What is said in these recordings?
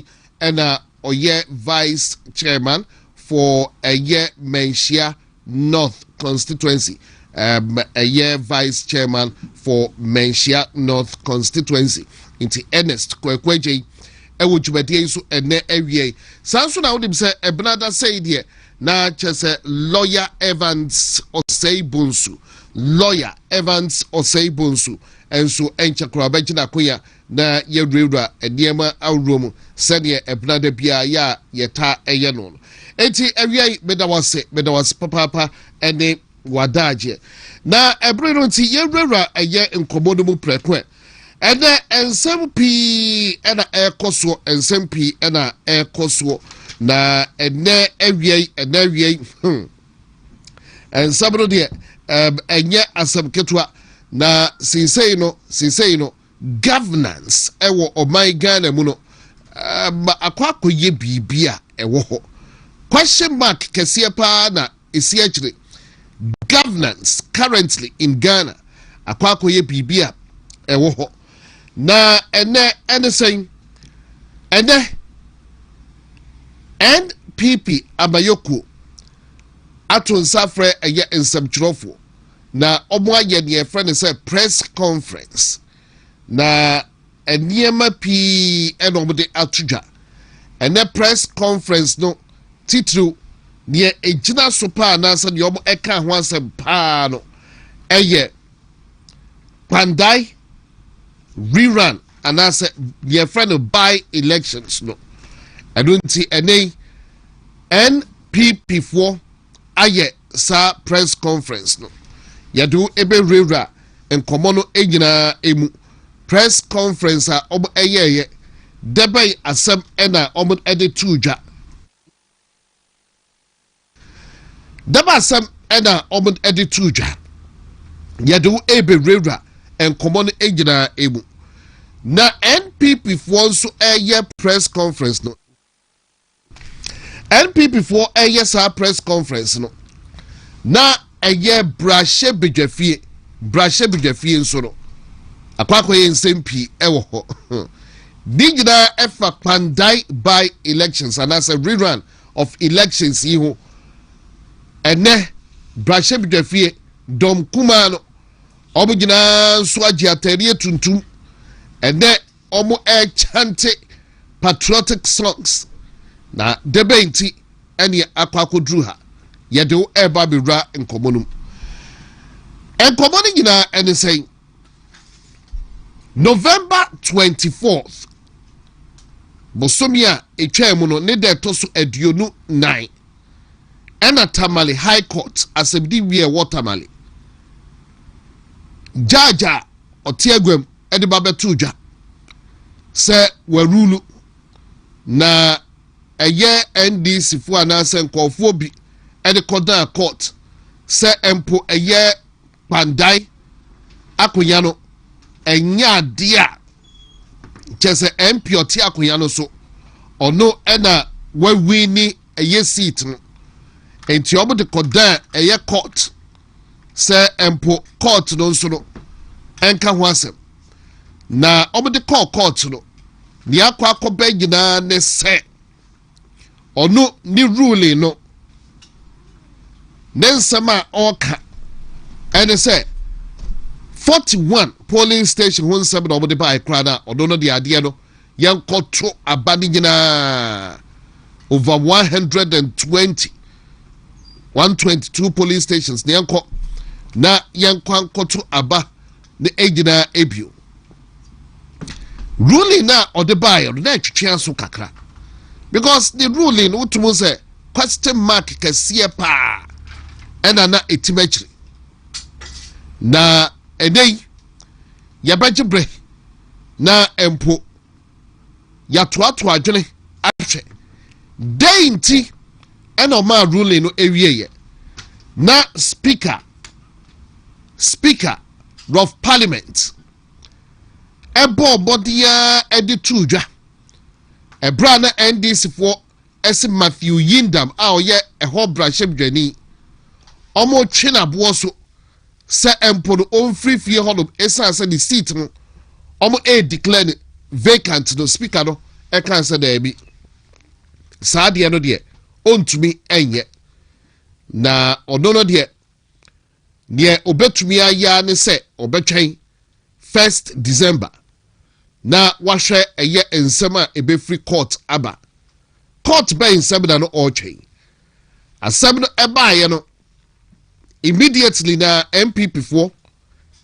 Kwaku and Oye vice chairman for a year Menchia North constituency. A year vice chairman for Menchia North constituency. Into Ernest Kwekweje. Ewo jubedie so ene ewie sanso na wodim se ebnada say de na chese lawyer Evans Oseibunsu enso enchakra bagina koya na yewura eniema awrom sene ebnada bia ya yeta eye no enti ewie medawase papa ene wadaje na ebre no nti yewura eye nkomodo mu prekwe ene ensem ena ekoso ensem ena ekoso na ene awie ensabro de enye asem ketwa na sinsei no governance ewo oman Ghana mu no Kwaku ye bibia ewo ho question mark kese pa na esi akire governance currently in Ghana Kwaku ye bibia ewo ho na ene saying NPP abayoko aton safre eye nsabchirofo na omo aye ne friend say press conference na eniema pi enomde atudwa ene press conference no titru ne ejina so pa na se ne omo eka ho asem pa no eye pandai rerun and I said your friend by elections no I don't see any NPP for aye sa press conference no ya do ebe rera and komono ejina emu press conference a obo eye debay asem ena omo ede tuja deba asem ena omo ede tuja ya do ebe rera and common ejina emu na NPP for so eye press conference no NPP for eye sa press conference no na eye brashe bidwafie nso no Kwaku ye nsempi ewo ho digina efa pandai by elections and as a rerun of elections yi ho ene brashe bidwafie dom kuma no omo gina so agi atari tuntum ene omo chante patriotic songs na debenti ene Kwaku druha yedo eba bira nkomonum enkomoni gina ene say November 24th bosomia etwemu no ne de toso aduonu 9 ena Tamale High Court asebdi wie watermale jaja otiagwem ede babetuja se warulu na eye NDC fu anase nkofo bi ede kodan court se empo eye pandai akonya no enya dia chese MP oti akonya no so ono ena wawini eye seat no enti obo de kodan eye court se empo court no so no enka ho asem na obo de court no ni akwa bagina ne se ono ni ruling no nensema oka ene se 41 polling station won seven obo de by krana odo no de ade no yankoto abani gina over 122 polling stations ne yanko na yankwankoto aba ne egina ebio ruling na ode by na twetwe so kakra because the ruling utumu say question mark kesiye pa ena na etimachiri na enei yabajibre na empo yatoato adwene ahwe deinti ena ma ruling no ewieye na speaker of parliament ebo bodia editudwa ebra na NDC for ese Matthew Yindam a oye eho brashebdwani omo twena bo so se empo no onfree fie hono esa se the seat no omo declare vacant no speaker no ɛka sɛ daabi saa deɛ no deɛ ontumi ɛnyɛ na ɔno no deɛ neɛ obetumi ayɛ ne sɛ ɔbɛtwɛn 1st December na wahwɛ ɛyɛ nsɛm a ebefiri court aba court bɛn nsɛm da no ɔretwɛn asɛm no ɛbaayɛ no immediately na MPP foɔ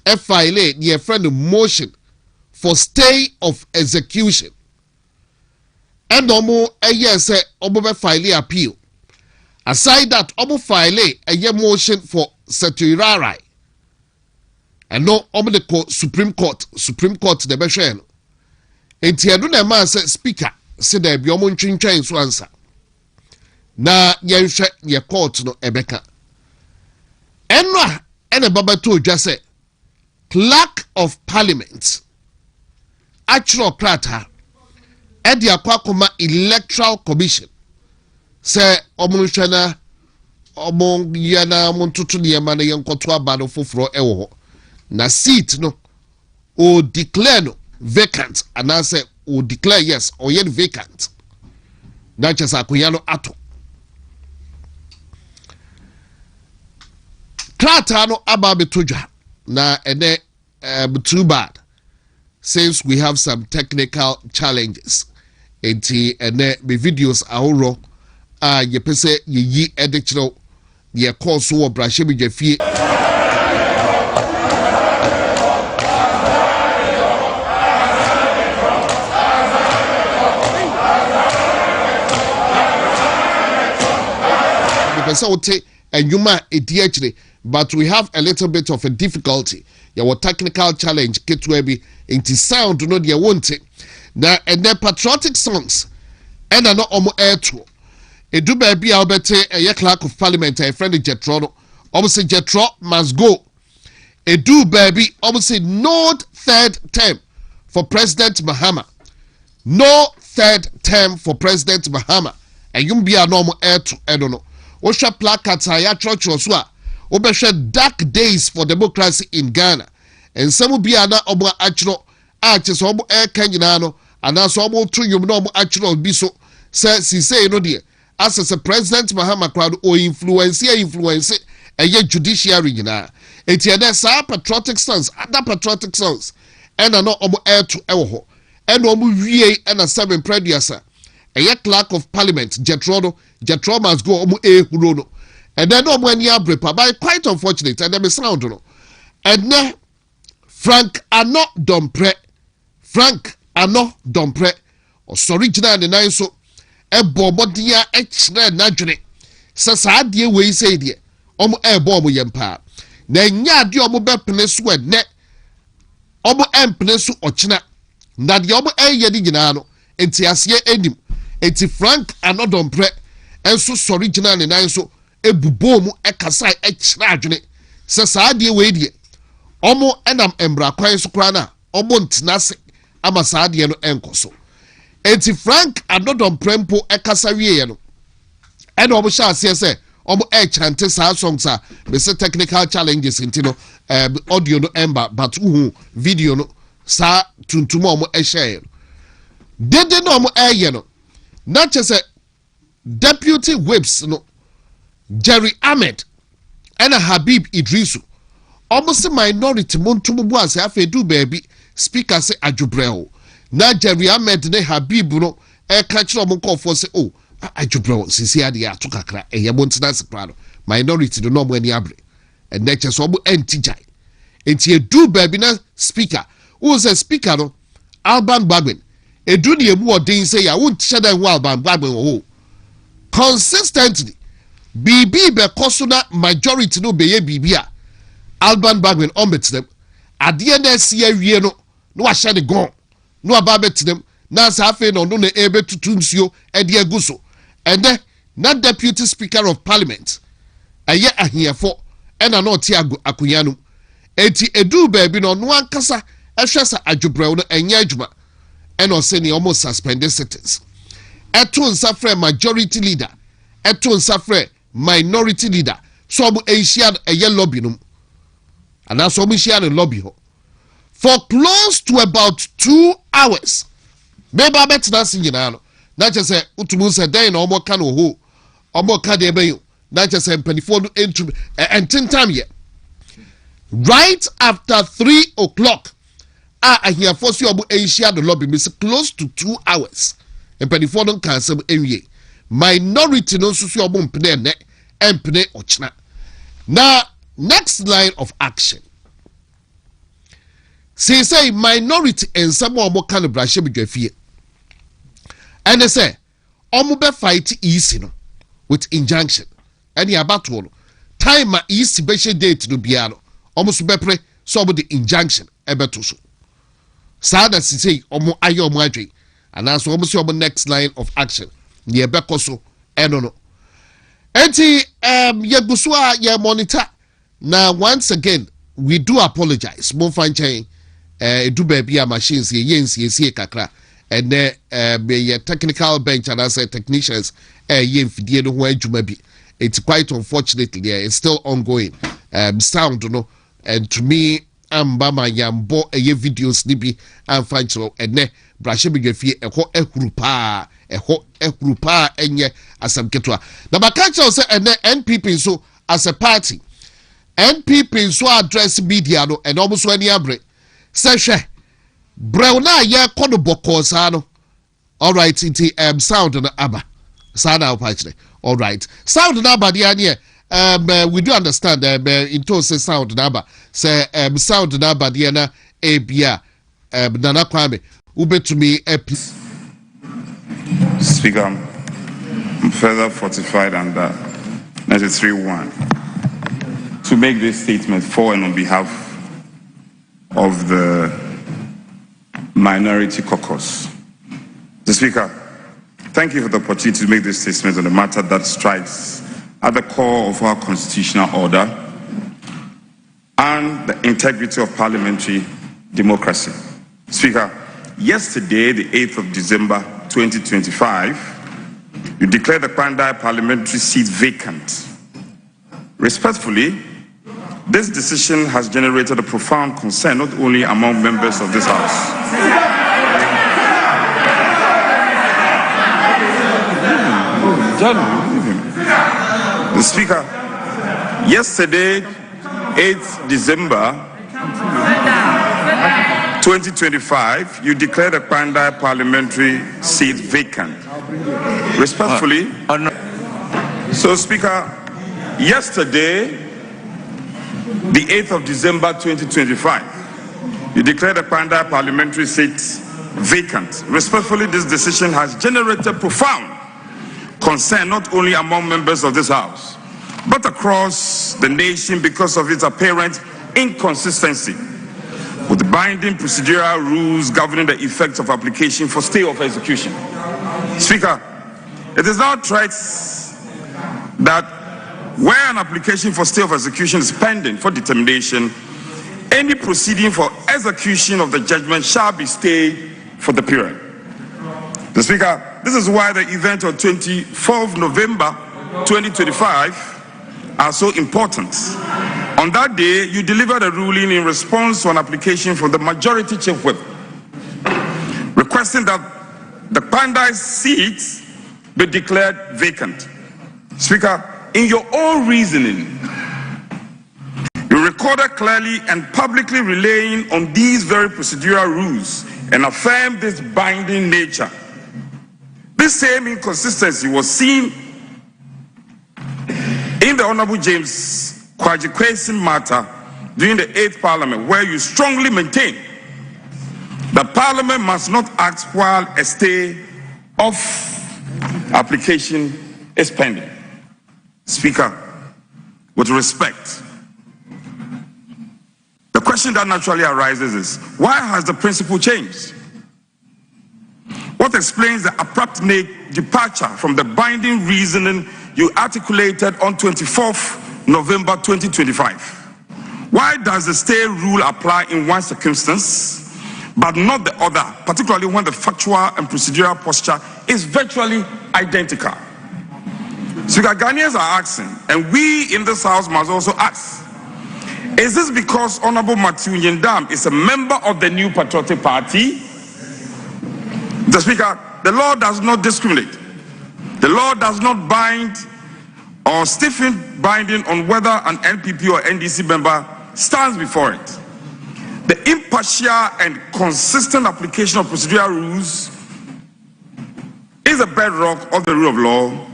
ɛfile neɛ friend motion for stay of execution and ɔmo ɛyɛ sɛ ɔmo bɛ file appeal aside that ɔmo file ɛyɛ motion for certiorari ɛno ɔmo de kɔ Supreme Court de bɛhwɛ no enti ɛno na ɛmaa sɛ speaker sɛ daabi ɔmo ntwintwɛn so ansa na yɛnhwɛ yɛ court no ɛbɛka ɛno a ɛna babato odwa sɛ clerk of parliament atwerɛ krataa ɛde akɔ akɔma electoral commission sɛ ɔmo nhwɛ na ɔmo yɛ na ɔmo ntoto nneɛma na yɛnkɔto aba no foforɔ ɛwɔ hɔ na seat no o declare no vacant anaasɛ o declare yes ɔyɛ no vacant na kyɛ sɛ akonnwa no ato krataa no aba abɛto dwa na ɛnɛ too bad since we have some technical challenges enti ɛnɛ me videos ahorow a yɛpɛ sɛ yɛyi ɛde kyerɛw deɛ kɔɔ so wɔ brahyɛ bi gyafie yɛpɛ sɛ wote ɛnwuma a ɛdi akyire but we have a little bit of a difficulty yɛwɔ technical challenge ketewa bi enti sound no deɛ wonte na ɛnɛ patriotic songs ɛna no ɔmo ɛɛto edu baabi a wobɛte ɛyɛ clerk of parliament a friend Jetro no ɔmo sɛ Jetro must go edu baabi ɔmo sɛ no third term for President Mahama no third term for President Mahama ɛyum bi a no ɔmo ɛɛto ɛno no wohwɛ placards a yɛatwerɛtwerɛ so a wobɛhwɛ dark days for democracy in Ghana nsɛm bi a na ɔmo atwerɛ a kyɛ sɛ ɔmo ɛɛka nyinaa no anaasɛ ɔmo to nnwom na ɔmo atwerɛ bi so sɛ sisei no deɛ asɛ sɛ President Mahama kora no o influence ɛyɛ judiciary nyinaa enti ɛnɛ saa patriotic songs other patriotic songs ɛna no ɔmo ɛɛto ɛwɔ hɔ ɛna ɔmo wie ɛna 7 preduasa ɛyɛ clerk of parliament Jetro must go ɔmo ehuro no ɛnɛ no ɔmo ani abere pa but quite unfortunate ɛnɛ me sound no ɛnɛ Frank Ano Dompre ɔsɔre gyina ne nan so ɛbɔ ɔmɔden a ɛkyerɛ n'adwene sɛ saa adeɛ wei sɛ deɛ ɔmo ɛɛbɔ ɔmo yɛn paa na nya adeɛ ɔmo bɛpene so ɛnɛ ɔmo ɛmpene so ɔkyena na deɛ ɔmo ɛyɛ ne nyinaa no enti aseɛ anim enti Frank Ano Dompre ɛnso sɔre gyina ne nan so ebubɔ mu ɛkasa ɛkyerɛ adwene sɛ saa adeɛ wei deɛ ɔmo ɛnam mbra kwan so kora na ɔmo ntena se ama saa adeɛ no ɛnkɔ so enti Frank Ano Dompre mpo ɛkasa wie no ɛna ɔmo hyɛ aseɛ sɛ ɔmo ɛkyante saa songs a bɛsɛ technical challenges nti no audio no ɛmba but uhu video no saa tuntum a ɔmo ɛhyɛ no dede na ɔmo ɛyɛ no na kyɛ sɛ deputy whips no Jerry Ahmed ɛna Habib Idrisu ɔmo se minority montum bu ase afɛ du baabi speaker se adwobrɛw na Jerry Ahmed ne Habib no ɛka kyerɛ ɔmo nkɔfoɔ se o adwobrɛw sisi adeɛ ato kakra ɛyɛ mo ntena se pra no minority no ɔmo ani abre ɛnɛ kyɛ sɛ ɔmo antigyae enti edu baabi na speaker wo sɛ speaker no Alban Gbagben edu ne emu ɔden sɛ ya wo nhyɛ dan ho Alban Gbagben wɔ ho consistently bibi bɛkɔ so na majority no bɛyɛ bibi a Alban Gbagben ɔmbɛtenam adeɛ na asi awie no na wahyɛ ne gɔn na waba bɛtenam na saa afei na ɔno na ɛbɛtutu nsuo ɛde agu so ɛnɛ na deputy speaker of parliament ɛyɛ ahiɛfo ɛna na ɔte akonnwa no enti edu baabi na ɔno ankasa ɛhwɛ sa adwobrɛw no ɛnyɛ adwuma ɛna ɔsɛ ne ɔmo suspended sittings ɛto nsa frɛ majority leader ɛto nsa frɛ minority leader so ɔmo ɛhyia ɛyɛ lobby no anaasɛ ɔmo hyia no lobby hɔ for close to about 2 hours Beba betina si nyina no na kyese utumu se den na omo ka no ho omo ka de ben na kyese mpanifo no entum ententam ye right after 3 o'clock ahiafo si omo enhia the lobby miss close to 2 hours mpanifo no kan sem enwie minority no so si omo mpene ne empene ochina na next line of action say minority and some omo kan brashe bidwafie and they say omo be fight easy no with injunction and the abattoir time easy be date no bia no omo so be pre so omo the injunction ebeto so sada say omo ayo omo adwe and so omo say omo next line of action ne ebeko so eno no enti yeguso a ye monitor now once again we do apologize mo fan chain edu ba bia machines ye yensie kakra and be technical bench and as technicians ye mfidie no ho adwuma bi it's quite unfortunately it's still ongoing sound no and to me amba ma yambo videos ni bi amfa nchiro ene brashe bigafie eho ehuru pa enye asam ketwa na bakacha say ene NPP so as a party NPP so address media no and almost any abre say hwe Brewna ye kono boko sa no. All right, it sound na aba. Sound na opachne. All right. Sound na aba dia ne we do understand into say sound na aba. Say sound na aba dia na ebia nana kwame ubetumi Speaker, I'm further fortified under 93(1) to make this statement for and on behalf of the minority caucus. The Speaker, thank you for the opportunity to make this statement on a matter that strikes at the core of our constitutional order and the integrity of parliamentary democracy. Speaker, yesterday, the 8th of December 2025, you declared the Kwandai parliamentary seat vacant. Respectfully, this decision has generated a profound concern not only among members of this House. The Speaker, yesterday, 8th December 2025, you declared the Kwandai parliamentary seat vacant. Respectfully, so Speaker, yesterday, the 8th of December 2025, you declared the Kwandai parliamentary seat vacant. Respectfully, this decision has generated profound concern not only among members of this House, but across the nation because of its apparent inconsistency with the binding procedural rules governing the effects of application for stay of execution. Speaker, it is now threats that where an application for stay of execution is pending for determination, any proceeding for execution of the judgment shall be stayed for the period. The Speaker, this is why the event on 24th November 2025 are so important. On that day, you delivered a ruling in response to an application from the majority chief whip, requesting that the Kwandai seat be declared vacant. Speaker, in your own reasoning, you recorded clearly and publicly relying on these very procedural rules and affirmed this binding nature. This same inconsistency was seen in the Honorable James Kwaku matter during the 8th Parliament, where you strongly maintain that Parliament must not act while a stay of application is pending. Speaker, with respect, the question that naturally arises is, why has the principle changed? What explains the abrupt departure from the binding reasoning you articulated on 24th November 2025? Why does the stay rule apply in one circumstance, but not the other, particularly when the factual and procedural posture is virtually identical? Speaker, Ghanaians are asking, and we in this House must also ask, is this because Honorable Matthew Nyendam is a member of the New Patriotic Party? Mr. Speaker, the law does not discriminate. The law does not bind or stiffen binding on whether an NPP or NDC member stands before it. The impartial and consistent application of procedural rules is the bedrock of the rule of law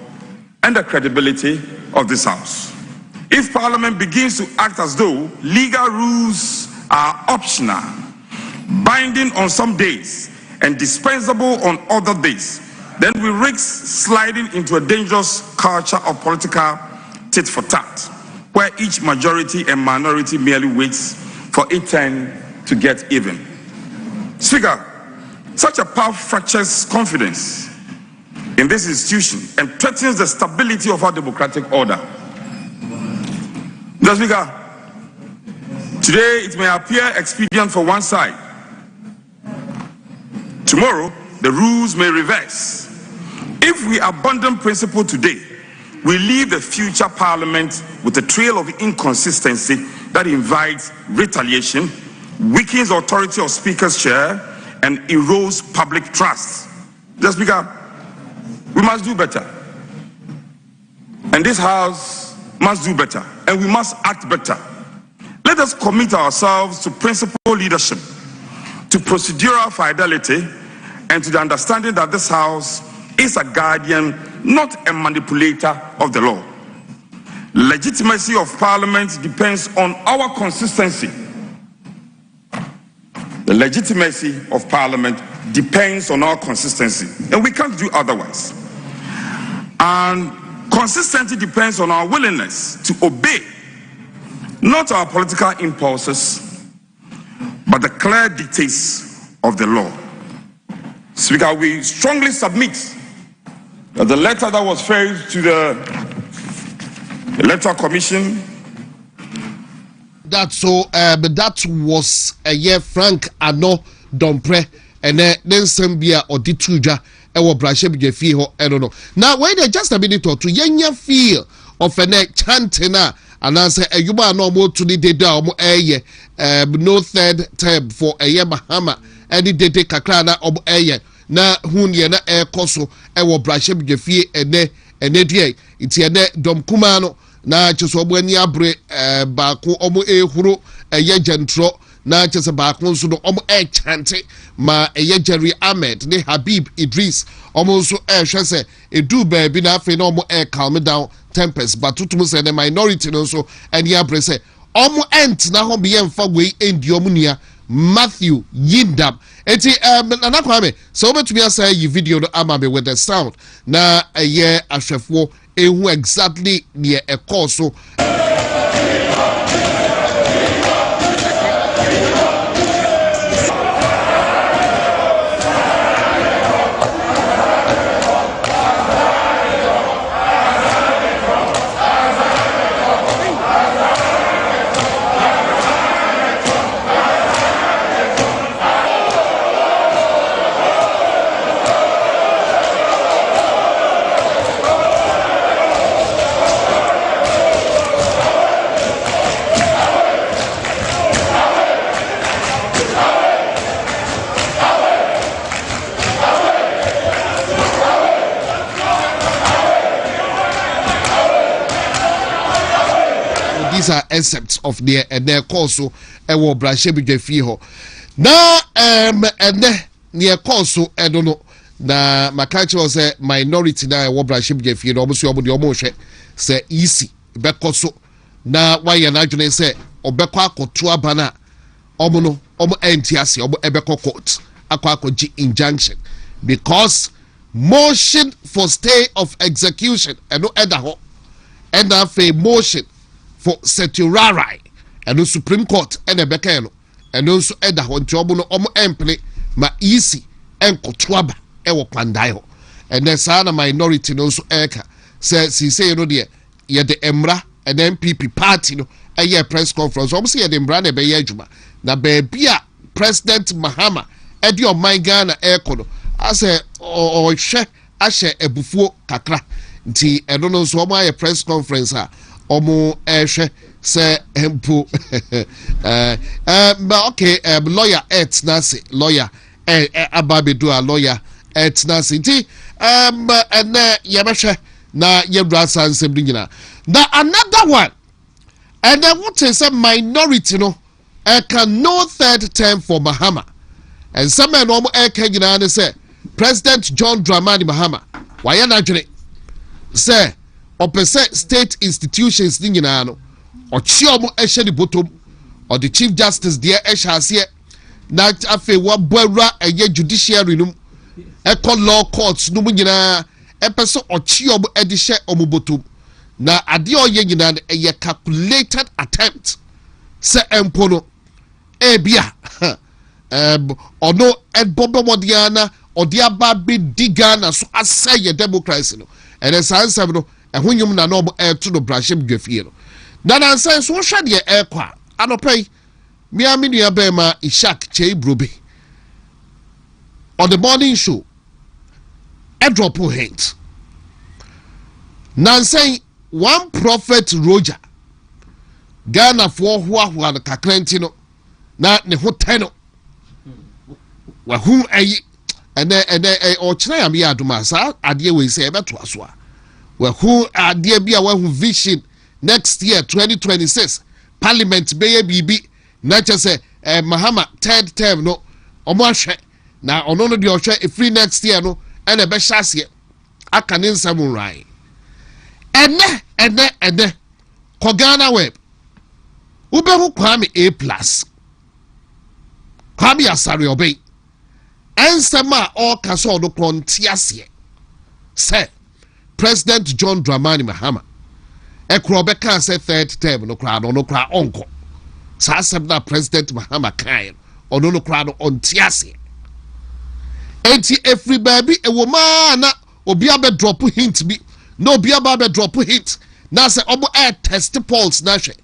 and the credibility of this House. If Parliament begins to act as though legal rules are optional, binding on some days and dispensable on other days, then we risk sliding into a dangerous culture of political tit for tat, where each majority and minority merely waits for a turn to get even. Speaker, such a path fractures confidence in this institution and threatens the stability of our democratic order. Mr. Speaker, today it may appear expedient for one side. Tomorrow, the rules may reverse. If we abandon principle today, we leave the future Parliament with a trail of inconsistency that invites retaliation, weakens the authority of Speaker's chair, and erodes public trust. Mr. Speaker, we must do better. And this House must do better, and we must act better. Let us commit ourselves to principle leadership, to procedural fidelity, and to the understanding that this House is a guardian, not a manipulator of the law. Legitimacy of Parliament depends on our consistency. The legitimacy of Parliament depends on our consistency, and we can't do otherwise. And consistency depends on our willingness to obey, not our political impulses, but the clear dictates of the law. Speaker, we strongly submit that the letter that was filed to the Electoral Commission. That was a year Frank Ano Dompre and then Sambia or Ditruja or Brashe Bigefi or I don't know. Now wait just a minute or two, yenya feel of a neck chantina and answer a yuma no more to the deda no third term for a year Bahama and it did take a crana of a na hunye na koso ewo brashe bigefie ene die iti ene dom kumano na cheso obani abre baako omo ehuro eye gentro na chese baako nso no omo chante ma eye Jerry Ahmed ne Habib Idris omo nso hwese edu baabi na afi na omo calm down tempest but tutum se ne minority no nso eni abre se omo ent na ho be yemfa wei endi omo nia Matthew Yindam. Eti anakwame so betumi asa yi video no amabe with the sound na eye ahwefo ehu exactly near a call so these are excerpts of their and their course ewo brashe bigefi ho na near course I don't know na makachi was a minority na ewo brashe bigefi no omusu omo de omo hwe say easy bekoso na why na adwene say obekọ akoto abana omo no omo entiase omo ebekọ court akọ injunction because motion for stay of execution and no other ho and a motion for certiorari and no Supreme Court and a bekeno and also eda ho ntobo no omo emple ma easy enko twaba ewo kwandai and then sana minority no so eka say no de ye de emra and MPP party no a press conference omo say ye de emra na be ye adwuma na baby a President Mahama edi o man Ghana eko no ase o hwe ahye ebufuo kakra nti eno no so omo aye press conference a omo ehwe se empo but okay lawyer et na say lawyer ababedu a lawyer etna sinti ene yebehwe na yebra sansem nyina na another one and then what is a minority no can no third term for Mahama and some men no can nyina say President John Dramani Mahama why na dwene say opese state institutions nyina no ochi omo ehye di bottom or the Chief Justice there ehye na afe wa boawura eye judiciary num eko law courts num nyina epeso ochi omo edihye omo bottom na ade oye nyina eye calculated attempt se empo no ebia ono ebobo modiana odiaba be digana so asay democracy no ene sansem no ehonyum na no to no brashem dwafie no na nansan so hwe de ekwa anopai miami nua bema Ishak Cheibrobe on the morning show a drop of hint nansan one prophet Roger Ghana for huahua no kakrenti no na ne hotel no wa hu ayi ene o kire am ya aduma sa ade we say ebeto aso a wa hu ade bia wa hu vision next year 2026 parliament beye bibi na chese Mahama third term no omo ahwe na ono no de ohwe free next year no ene be hyase aka ne nsam rai ene ko Ghana web ube hu Kwame A+, Kwame Asare Obey ensema all kaso do kontiase say President John Dramani Mahama ekrobe kan say third term no kra no kra onko sa asem na President Mahama kan ono no kra no ontiase enti every baby e wo ma na obi abe drop hint bi no obi abe drop hint na say obo test polls na hwe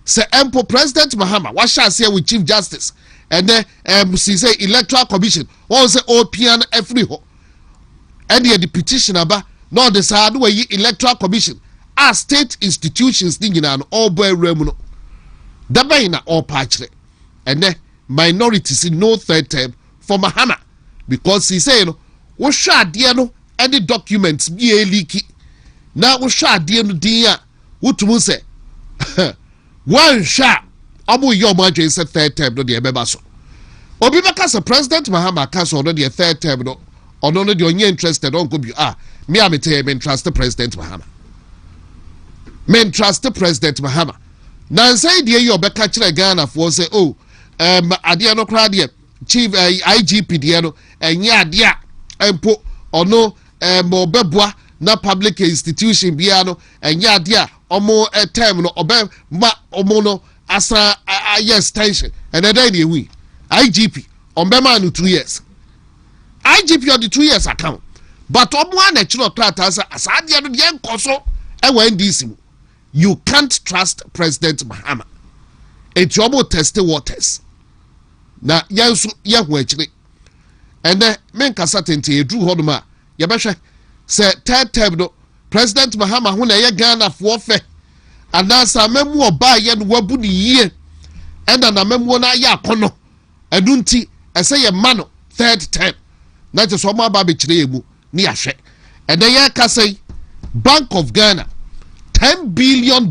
say empo President Mahama wa sha say with Chief Justice and then say electoral commission what say opian every ho and the petition aba no the side way electoral commission as state institutions nyina no all boy rem no dabei na all patchre and then minorities in no third term for Mahama because he say no wo hwa ade no any documents bi eliki na wo hwa ade no din a wotumu say one shot abu yo maje say third term no de ebeba so obi beka say President Mahama ka so no de third term no ono no de onye interested on go bi me am tell me trust President Mahama me trust President Mahama na say de yo beka kire Ghana for say oh ade no kra de chief IGP de no enye ade a empo ono mo beboa na public institution bia no enye ade a omo term no obe ma omo no asa yes tension and then dey we IGP on be man 2 years IGP on the 2 years account but omo na chiro trata asa ade no de enkoso e wa NDC you can't trust President Mahama it omo test waters na yenso ye ho akire and then me Nkansah tente edru hodoma ye behwe say third term no President Mahama ho na ye Ghana fo fe anasa memu oba ye no wabu ni yie enda na memu na ye akono adunti ese ye ma no third term na je so ma ba be kire emu ni ahwe and then ye ka say Bank of Ghana $10 billion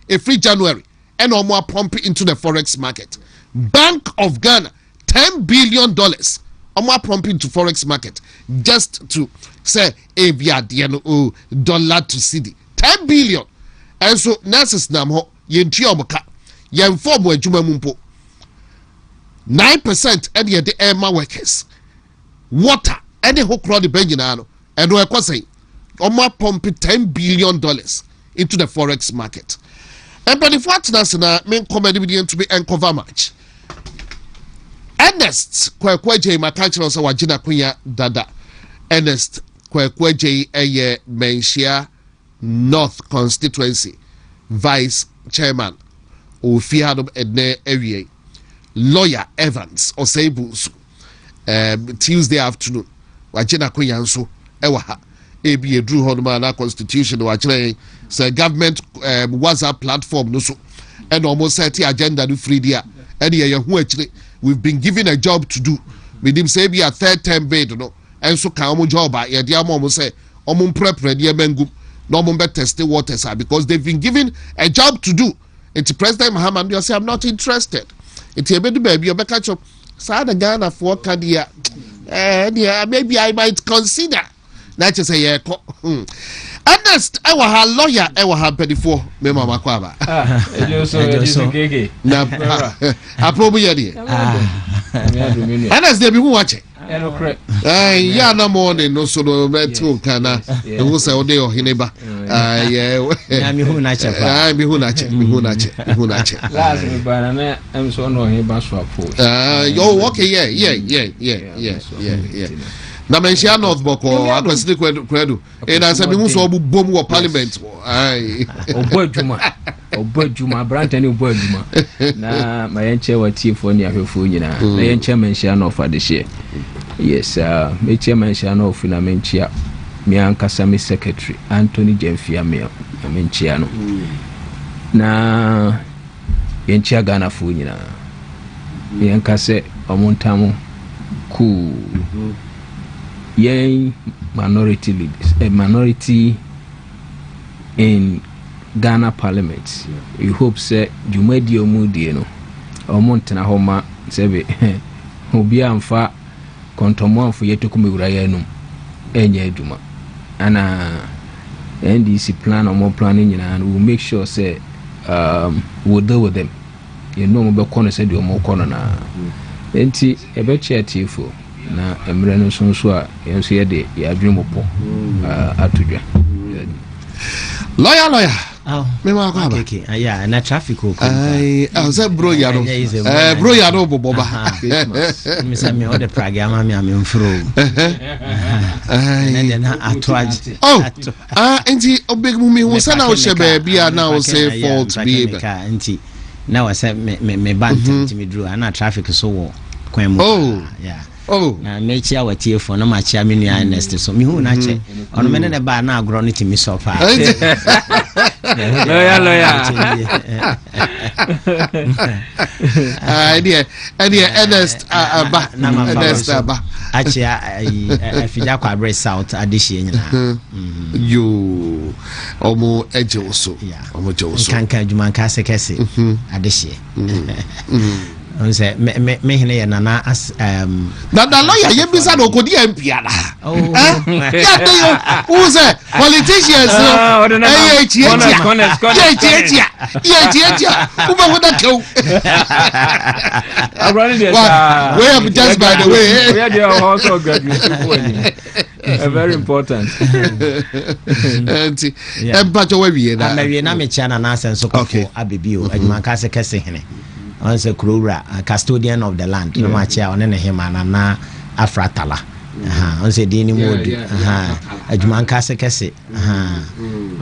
every January and omo pump into the forex market. Bank of Ghana $10 billion omo pump into forex market just to say ebia de no dollar to cedi 10 billion and so nurses nam ho yentua omoka yen form adwuma mu mpo 9% and ye the air workers water any ho crowd the benjina no and we kwase omo pump $10 billion into the forex market and but if what na men comedy begin to be uncover match Ernest Kwakwaje makachiro so wagina kunya dada Ernest Kwakwaje eye Menchia North constituency vice chairman ofiadom edne area lawyer Evans Oseibu Tuesday afternoon wagina kunya nso ewa ha ebi edru hodoma na constitution wagina say government WhatsApp platform no so and almost set the agenda no free dia and ye hu akire we've been given a job to do with him say be a third term bid no and so can job ya dear mom say prepare dear bengu no be testing waters because they've been given a job to do. It's President Muhammad you say I'm not interested. It's a baby you catch up sada Ghana for Kadia maybe I might consider. That is a honest, I will have lawyer, I will have penny for me, Mama Kwaba. I probably did. Honest, they be watching. Yeah, no morning, no solo metal cana. Who say all day or Hineba? I'm who nache. I'm so no Hibaswa. You're okay, yeah. Na mention North Boko, I consider credo. And I said, we must all boom or parliament. Aye, Juma, Brant and Juma. Now, my chair were tea for near her phone, my chairman shall offer the share. Yes, my chairman shall know Filamentia, me Nkansah secretary, Anthony Jemfia, me, I mean Chiano. Now, Yenchia Ghana Funina, Nkansah, Omontamu, cool. Yay, minority leaders, a minority in Ghana Parliament. You hope, say, you made your mood, you know, or Montana Homa, Sebe, who be on far, contomo for yet to come with Rayanum, and Yaduma. And NDC plan or more planning, and we'll make sure, say, we'll deal with them. You know, about corner said you're more corner now. Then, a bet chatty for. Na emre no so a yenso ye de ya dwumopo atudwa lawyer me ma kwa ba yeah na traffic ko ai say bro ya no bro ya no boboba me say me order praga ma me mfro na na atwaje enti obeg mu me hu say na o she ba bia na o say fault be enti na wa say me bant me dru na traffic so wo kwan mu yeah. Oh, na mechi a watie for na machi a menu honest so me hu na che ono me ne ba na agro no timi so fa lawyer idea honest aba achi afija kwa bre south adishie nyina yo omo ejoso kanka juma kase kese adishie say me hine ya nana as na lawyer ye bisa no kodi MP ada ya tell you who say politicians uba hoda kew we have just by the way we are also graduate very important anti empacho we wie na me chana na senso ko abibio adwuma ka se kese hene on se Kurura, custodian of the land. No matter on any him and Afratala. On se Dini Mood. A Nkansah Kese.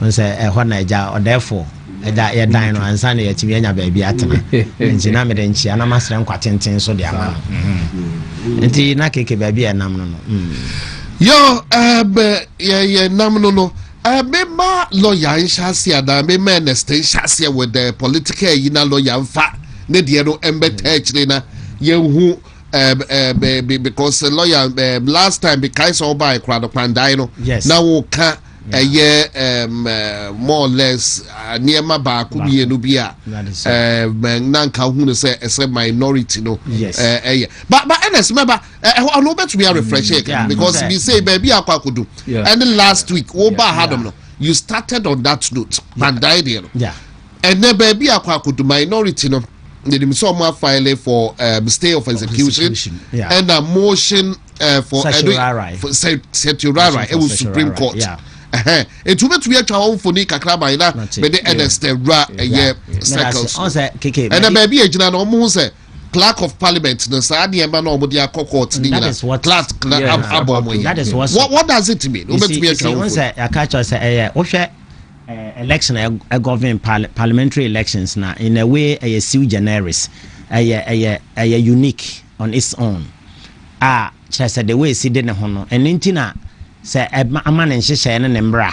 On se a Honaja or therefore a dino and Sunday at Tiana baby atana. And Zinamidenchi and a master and quatintin so the amount. And Tinaki baby and Namno. Yo, Namno. Member lawyer in Shasia, the men stay Shasia with the political lawyer and fat. Ne dear no embetech na yehu because lawyer last time because all by crowd of pandino now can a year more or less near my back could be nubia nanka who say as a minority no but honest remember I know to be a refresher because we say baby Kwaku and then last week Oba had you started on that note pandino and then baby Kwaku minority no they some file for stay of execution and a motion for certiorari it was Supreme Court it will be a child for Nika Krabaina but the NS circles and a baby agent almost clerk of parliament the Sadi and Manomodia court that is what what does it mean? Election a government parliamentary elections now in a way a sui generis a unique on its own just the way see the hono and intina say a man and share and embra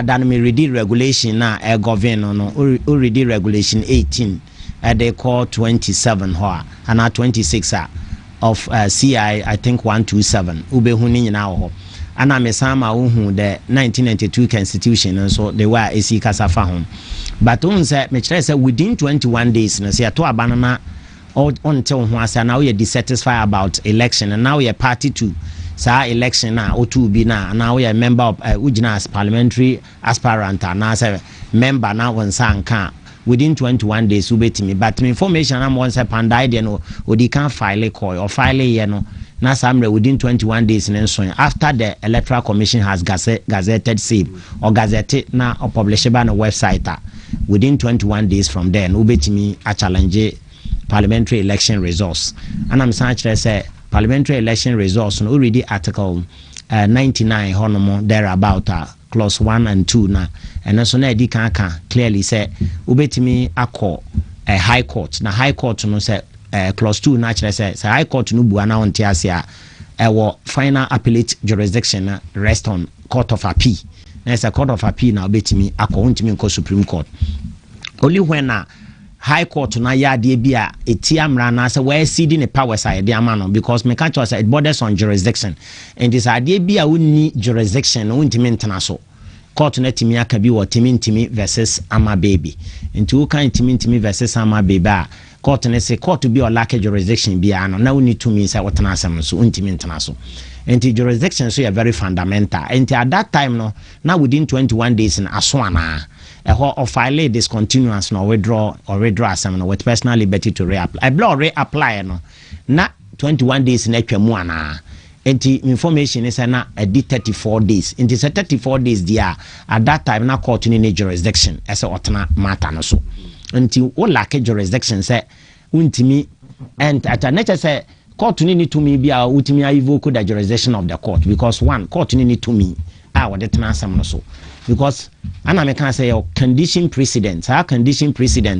dan me read regulation now a government no read regulation 18 they call 27 and 26 of CI, I think 127. Ube huni na ho. Ana mesama uhu the 1992 constitution, and so they were esi kasafa home. But on say me say within 21 days, na say to abanana until once now you're dissatisfied about election, and now you're party to sa election na O2B na now you're a member of Ujinas parliamentary aspirant, and now say member now one sanka. Within 21 days, ubetimi. But information I'm once a pandai de no, odi can file a call or file a no. Na samre within 21 days in so after the Electoral Commission has gazetted SABE or gazetted na or published by on website. Within 21 days from then, ubetimi a challenge parliamentary election results. And I'm saying say parliamentary election results no already article 99 honomo there about clause 1 and 2 na. And so na di kan clearly say ubetimi akọ a high court na high court no say clause 2 naturally say high court no bu ana onte ase a final appellate jurisdiction rest on court of appeal. Na say court of appeal na ubetimi akọ untimi nko supreme court only when na high court na ya de bia etiamra na say we exceeding the powers I de amano because me catch us it borders on jurisdiction and this idea bia unni jurisdiction untimi ntena so court na timi aka bi wo timi versus ama baby into kan timi versus ama baby a court na say court bi o lack jurisdiction bia no na uni to me say wotena asem so untimi ntena so and jurisdiction so very fundamental and at that time no now within 21 days in aswana or file discontinuance no withdraw asem no with personal liberty to reapply I blow reapply no na 21 days na twemu ana. Enti information is na a 34 days. Inti 34 days dia at that time na court ni jurisdiction as a otana matter no so. Enti o lack jurisdiction say untimi and at a nature say court ni to me bia utimi evoke the jurisdiction of the court because one court ni to me what the transam no so because ana me can say condition precedent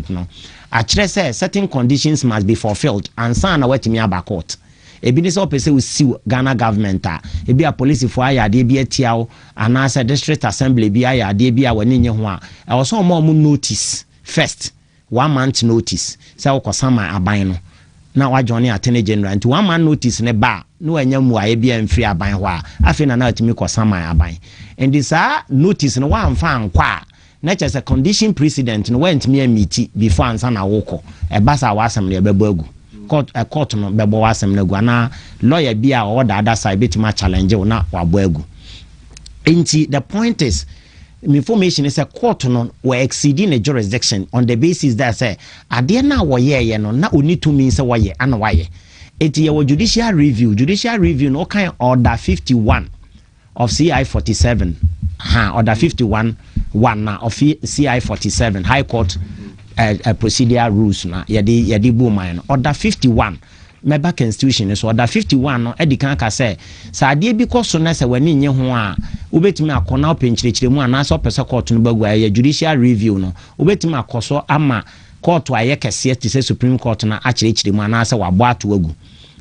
no actually say certain conditions must be fulfilled and sana wetimi aba court. Ebi ni so pese we see Ghana government ebi a police for ayade bi atiawo anasa district assembly bi ayade bi a wani nye ho a also mo notice first 1 month notice say okosama aban no na wa join attorney general and 1 month notice ne ba no anya mu aye bi amfiri aban ho a afi na atimi kosama aban and this notice no wa amfa ankwa na chese condition precedent no went me meet before ansa na woko e basa wa asem le bebo agu court no bebo wasem na gwana lawyer bia or the other side betima challenge na wabo agu enti the point is information is a court no were exceeding a jurisdiction on the basis that say ade na wo ye no na oni to mean say wo ye ana wo ye enti your judicial review no kind order 51 of CI 47 order 51 1 na of CI 47 high court procedural rules na yadi bu man order 51 member constitution so order 51 no edikan ka say sa ade bi koso na se wani nye ho a obetimi akona openchirechire mu ana so pese court no bagwa ya judicial review no obetimi akoso ama court aye kese ti say supreme court na achirechire mu ana se wabo ato agu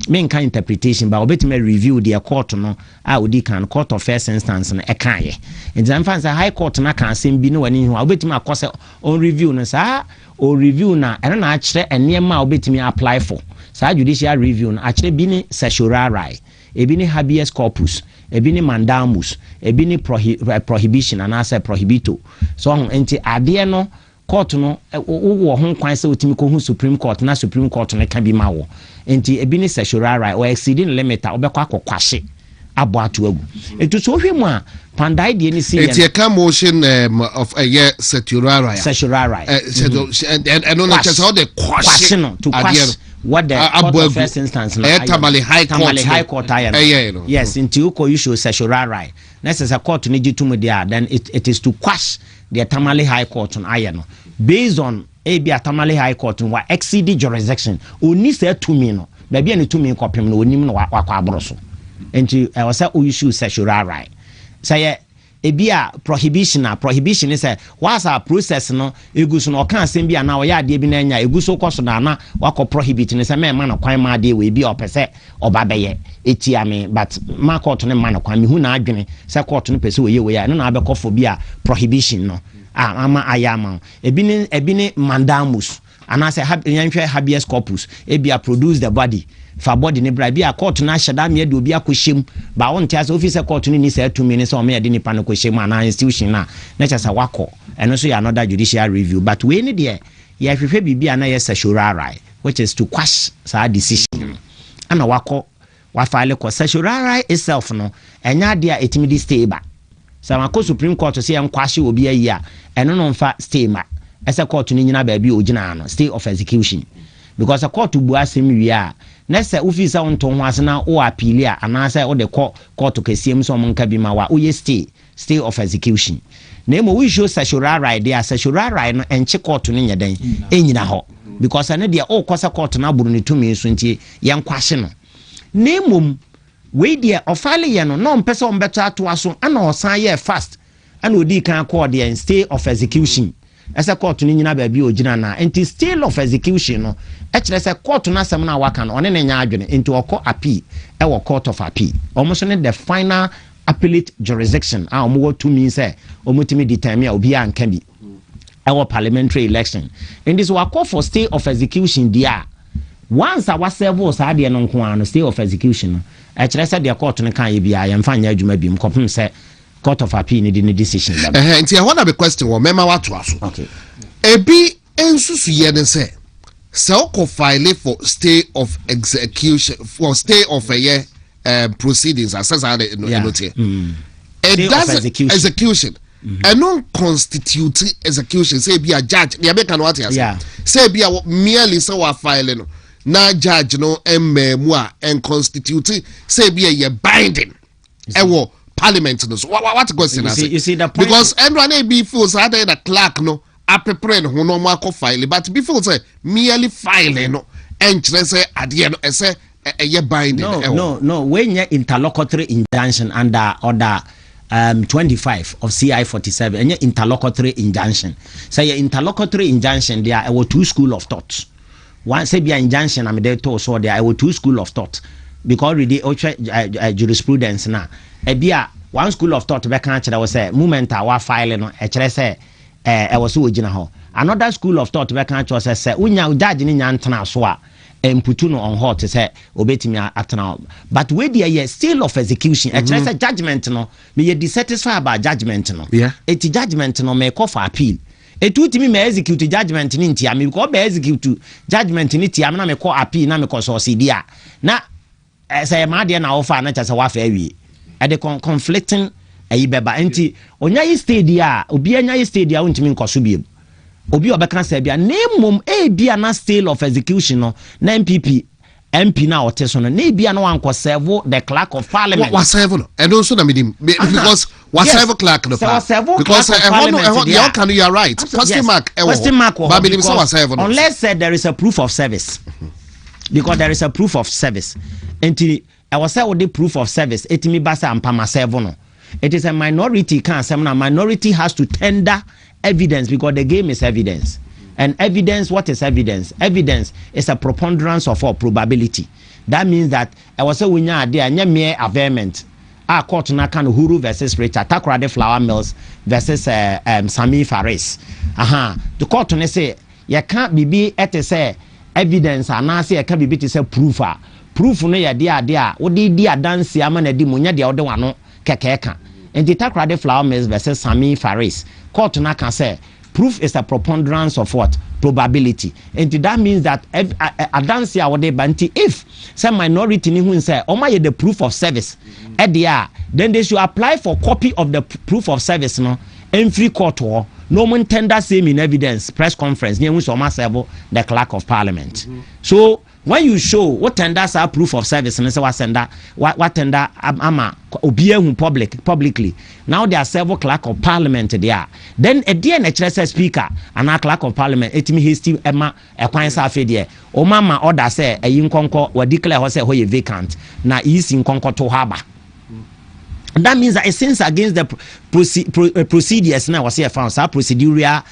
men kan interpretation ba obetimi review the court no a odi kan court of first instance no e kan ye nti say high court na kan sem bi no wani ho obetimi akose on review no sa o review na ena na akire enema obetimi apply for sa judicial review na akire bi ni certiorari ebi ni habeas corpus ebi ni mandamus ebi ni prohibition and asa prohibito so enti ade no court no wo ho kwan se otimi ko hu supreme court na supreme court no ka bi ma wo enti ebi ni certiorari or exceeding limit obekwa akokwahye abo atu agu etu so hwemu a pandai de ni see enti a motion of a year certiorari and on just how the question to question what the court of first instance tamale high court yes into uko issue certiorari necessary court ni gitumu there then it is to quash the tamale high court on ayano based on abi tamale high court wa exceed jurisdiction oni say to me no ba bia ni to me kopem no onim no wakwa abroso enti I say o issue certiorari say ebia prohibition is what's our process no eguso no kan asem bia na o ya ade bi na nya eguso koso na na wako prohibit ne say me ma na kwan ma ade we bi opese oba beye etiame but ma court ne ma na kwan mi hu na adwene say court no pese we ya no na abekofo bia prohibition no ama ayama ebi ni mandamus and I say habeas corpus ebia produce the body for body ne bra bia court na hyeda me de obi akohyem ba won tia say officer court ni say 2 minutes o me de nipa no kohyem na institution na chasa wako eno so ya another judicial review but we ni de ya hwehwe bibia na yes sessiorarai which is to quash sa decision ana wako wa file ko sessiorarai itself no enya de a etimi stay ba sa mako supreme court say en quash obi ayi a eno no mfa stay ma ese court ni nyina ba bi ogina no stay of execution because a court bu asem wi a na se officer on ton ho asena o appeal a anase o de court kesiem so monka bi ma wa o ye stay of execution na mo we show sessiorarai there sessiorarai no enche court no nyeden enyina ho because ane dia o kosa court na buru ne tumi so ntie yen kwahye no na mom we dia ofale ye no mpese o mbeto ato aso ana osan ye fast ana odi kan court there stay of execution ese court ni nyina ba bi ogina na enti stay of execution no e kire se court na asem na waka no one ne nya adwene enti okọ appeal e wo court of appeal almost ne the final appellate jurisdiction a omo to mean say omotimi determine obi anka bi our parliamentary election in this we call for stay of execution dia once our servo sa de no nko an stay of execution e kire se the court no kan ye bia ye mfa nya adwuma bi mkopem se court of appeal need the decision nti I want to be question wo mema wato aso okay ebi ensusu ye ne se ko file for stay of execution for stay of a year proceedings assess how they note it does execution and non constitute execution say be a judge the make an what say be a merely so a file no na judge no mu and constitute say be a binding ewo parliament no so what goes in you see the point because everyone be feels that the clerk no a prepare no no more file but before say merely file no and say at the end say a binding no when you interlocutory injunction under order 25 of CI 47 and interlocutory injunction say your interlocutory injunction there were two school of thoughts one say be injunction I'm there to so there were two school of thought because already jurisprudence na e bia one school of thought be kan kire was say moment our file no e kire say e was so ogina ho another school of thought be kan kire say unya judge ni nya ntana so a emputu no on hot say obetimi atana but we there still of execution e kire say judgment no me ye dissatisfied about judgment no it judgment no me call for appeal etutimi me execute judgment ni ntia me ko be execute judgment ni tia na me call appeal na me call so dia na say ma de na offer na chase wa fa awie e de conflicting ayi beba enti onya yi stay dia obi anya yi stay dia untimi nkoso biem obi obeka say bia na mom e bia na stay of execution no na MP na oteso no na bia na wanko serve the clerk of parliament what serve no and also na medim because what serve clerk no because you are right question mark but medim so what serve no unless there is a proof of service because there is a proof of service enti I was say with the proof of service etimi basa ampama serve no it is a minority can say na minority has to tender evidence because the game is evidence and evidence what is evidence is a preponderance of all probability that means that I was say we nya there nya mere averment a court na kan Uhuru versus Richard Takoradi Flour Mills versus Sami Faris the court ne say you can't be at say evidence and na say you can't be to say proof no ya dia wo di adanse ama na di munya dia wo de wano kekeka and the Takoradi Flour Mills versus Sami Faris court na can say proof is a preponderance of what probability and that means that adanse a wo de banti if some minority ni hu say o ma ye the proof of service then they should apply for copy of the proof of service no in free court or no one tender same in evidence press conference near so the clerk of parliament so when you show what tenders are proof of service and say what tender ama obiehun publicly now there are several clerk of parliament there then a dear natural speaker and a clerk of parliament etimi hasty ema ekwan sa afi there o mama order say eyin konko we declare ho say ho ye vacant na is in konko to haba. That means that it sins against the procedures now was here found so procedural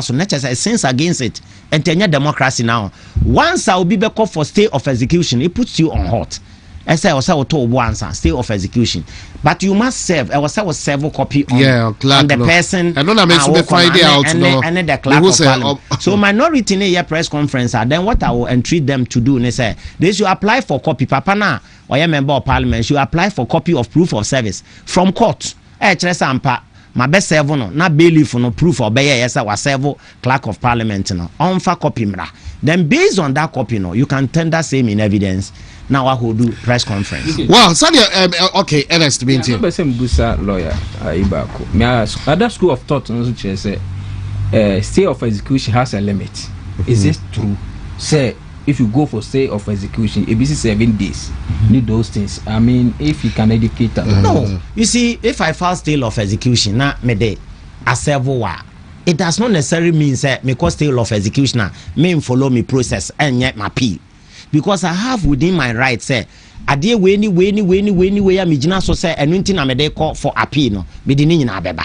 so nature it sins against it and tenya democracy now once I will be back for stay of execution it puts you on hot I say auto once stay of execution, but you must serve. I was serve copy on, on the person. I don't know. Find out and the clerk of parliament. So minority in a press conference, then what I will entreat them to do, they say they should apply for copy. Papa na or a member of parliament should apply for copy of proof of service from court. My best serve no na bailiff no proof or be yes I serve clerk of parliament no on for copy mra. Then based on that copy no you can tender same in evidence. Now I will do press conference. Well, Sadia, okay, Ernest Binti. I'm a Busa lawyer. Ibako. Me ask. Other school of thought on which say, stay of execution has a limit. Is this true? Say, if you go for stay of execution, it is 7 days. Need those things. I mean, if you can educate them. No, you see, if I file stay of execution, na me de a several wa. It does not necessarily mean say me cause stay of execution na me follow me process and yet my appeal. Because I have within my right say adie we way am gina so say enu nti na me dey call for appeal no me di nyina beba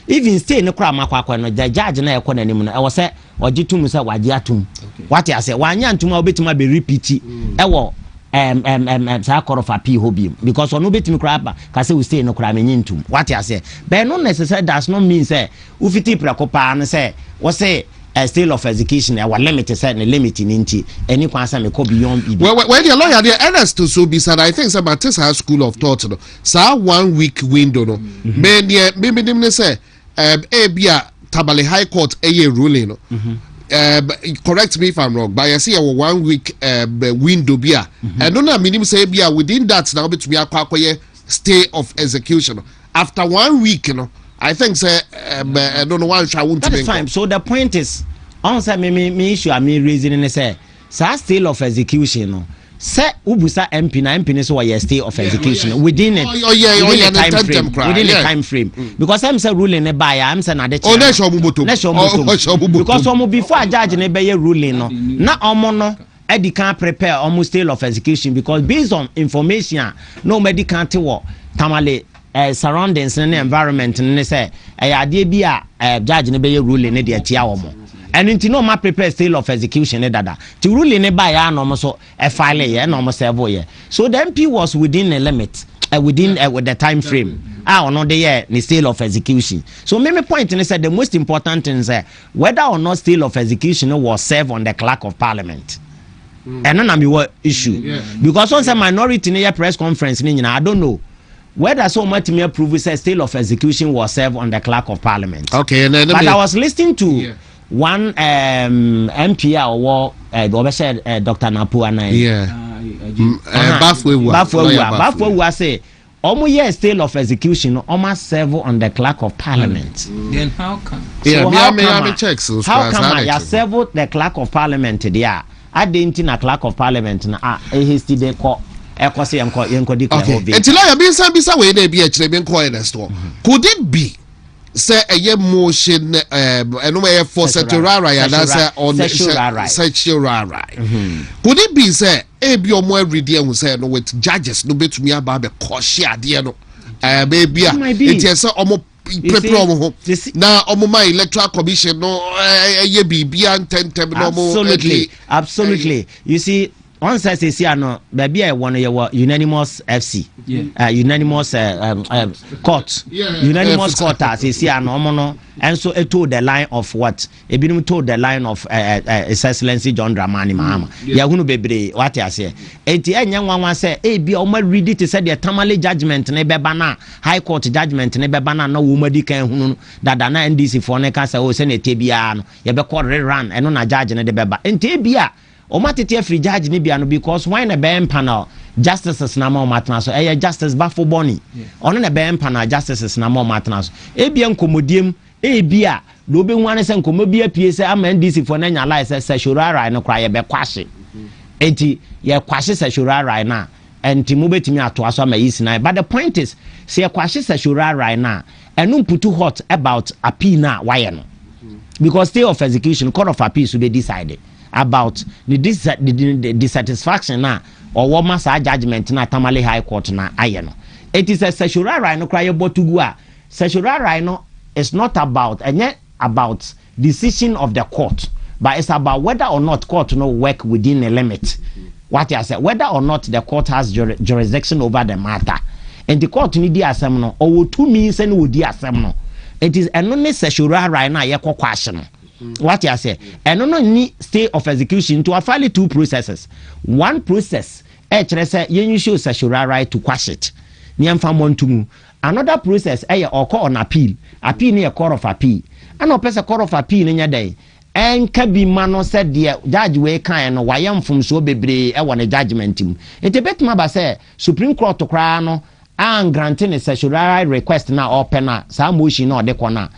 even stay no kra makwa no the judge na ekọ nanim no e wo say ogitum say wage atum what I say wanya ntum a obetima be repeat e wo sa court of appeal hobby because ono betimi kra ba ka say we stay no kra menyi ntum what I say but no necessarily does not mean say ufiti prekopa no say wo say a style of execution our limit is certain limit in inti any kwansa me ko beyond well the lawyer the Ernest to so be said I think some artist has school of thought no sa 1 week window no me say bia tabale high court ruling no correct me if I'm wrong but I see our 1 week window bia and no na minimum say bia within that now betumi akwakoye stay of execution after 1 week no I think say I don't know why I won't. That is fine. So the point is, on say me issue I mean reason and say stay of execution no. Say ubusa MP na MP so why stay of execution within it. Within the time frame. Because I'm say ruling ne buy I'm say na de. Oh let's show because some before a judge ne be ruling no. Na omo no Eddie can't prepare almost stay of execution because based on information no medical work tamale surroundings and environment and say ade bi a judge ne be ruling ne de tia wo mo and into no ma prepare style of execution ne dada to ruling ne by ya no so file ye no mo serve ye so the MP was within a limit within with the time frame no the year ni style of execution so me point ne say the most important thing is whether or not style of execution was served on the clerk of parliament and na me what issue because on say minority in your press conference ni I don't know whether so much me approve say style of execution was served on the clerk of parliament. Okay, but I was listening to one MP or Dr. Napu Anai. Bafwe say almost style of execution almost serve on the clerk of parliament. Then how come? So how come I serve the clerk of parliament there? I didn't in a clerk of parliament na hasty they call ekose yenko declare okay until I be some way dey be a chire be call the store could it be say a motion no for certiorari and say on certiorari could it be say e bi omo everyday who say no with judges no betumi aba be caution ade no baby it is say omo prepare omo na omo my electoral commission no ye bibia tentem no absolutely you see on says no baby I want your unanimous FC unanimous court unanimous court as no and so it told the line of what it been told the line of His Excellency John Dramani Mahama ya hunu bebre what I say enti enya nwanwa say e bia o ma read it say the tamale judgment ne beba na high court judgment ne beba na wo ma di kan hunu dada na NDC for ne ka say o se ne tebia no ye be court rerun eno na judge ne de beba enti e bia o matete free judge ni bia no because when a ben panel justices na ma matna so justice bafo boni ono na ben panel justices na ma matna so e bia nkomodiem e bia do be hu ane se nkomo bia pie se ama NDC for na nya license se shurara no kra ye be kwahye enti ye kwahye se shurara na enti mo betimi ato aso ama yisina but the point is se ye kwahye se shurara na enu putu hot about appeal na why no because stay of execution court of appeal should be decided about the dissatisfaction na or what massa judgment na Tamale High Court na ayeno. It is a sexual right no cry botugua. Sexual right no is not about and yet about decision of the court, but it's about whether or not court no work within a limit. What I say, whether or not the court has jurisdiction over the matter, and the court need the assembly or WONTUMI and would the assembly. It is an only session right now. You question. What I say, and only stay of execution to file 2 processes. One process, you show session right to quash it. Another process, or call on appeal near court of appeal. And no person court of appeal in your day. And Kabi Mano said the judge way kind of why from so bebre want a judgment him. It a bit maba say Supreme Court to crown and granting a statutory request now open some motion or the corner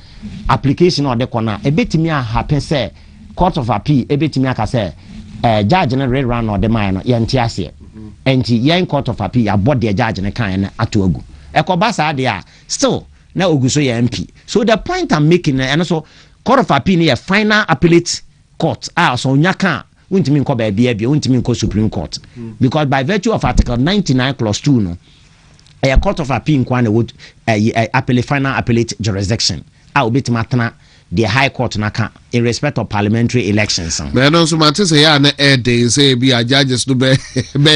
application or the corner. A bit me happen say court of appeal, a bit me say judge and red run or the minor yantiasia. And yan court of appeal about the judge and a kind at Togo. Ekobasa dia still now Oguso MP. So the point I'm making and also Court of Appeal a final appellate court. So nyaka untimi nko baby untimi nko Supreme Court. Because by virtue of Article 99 clause 2 no a Court of Appeal nkwane would appellate final appellate jurisdiction. Obeti matana the High Court naka in respect of parliamentary elections. But also matter say ya na day say be a judges to be.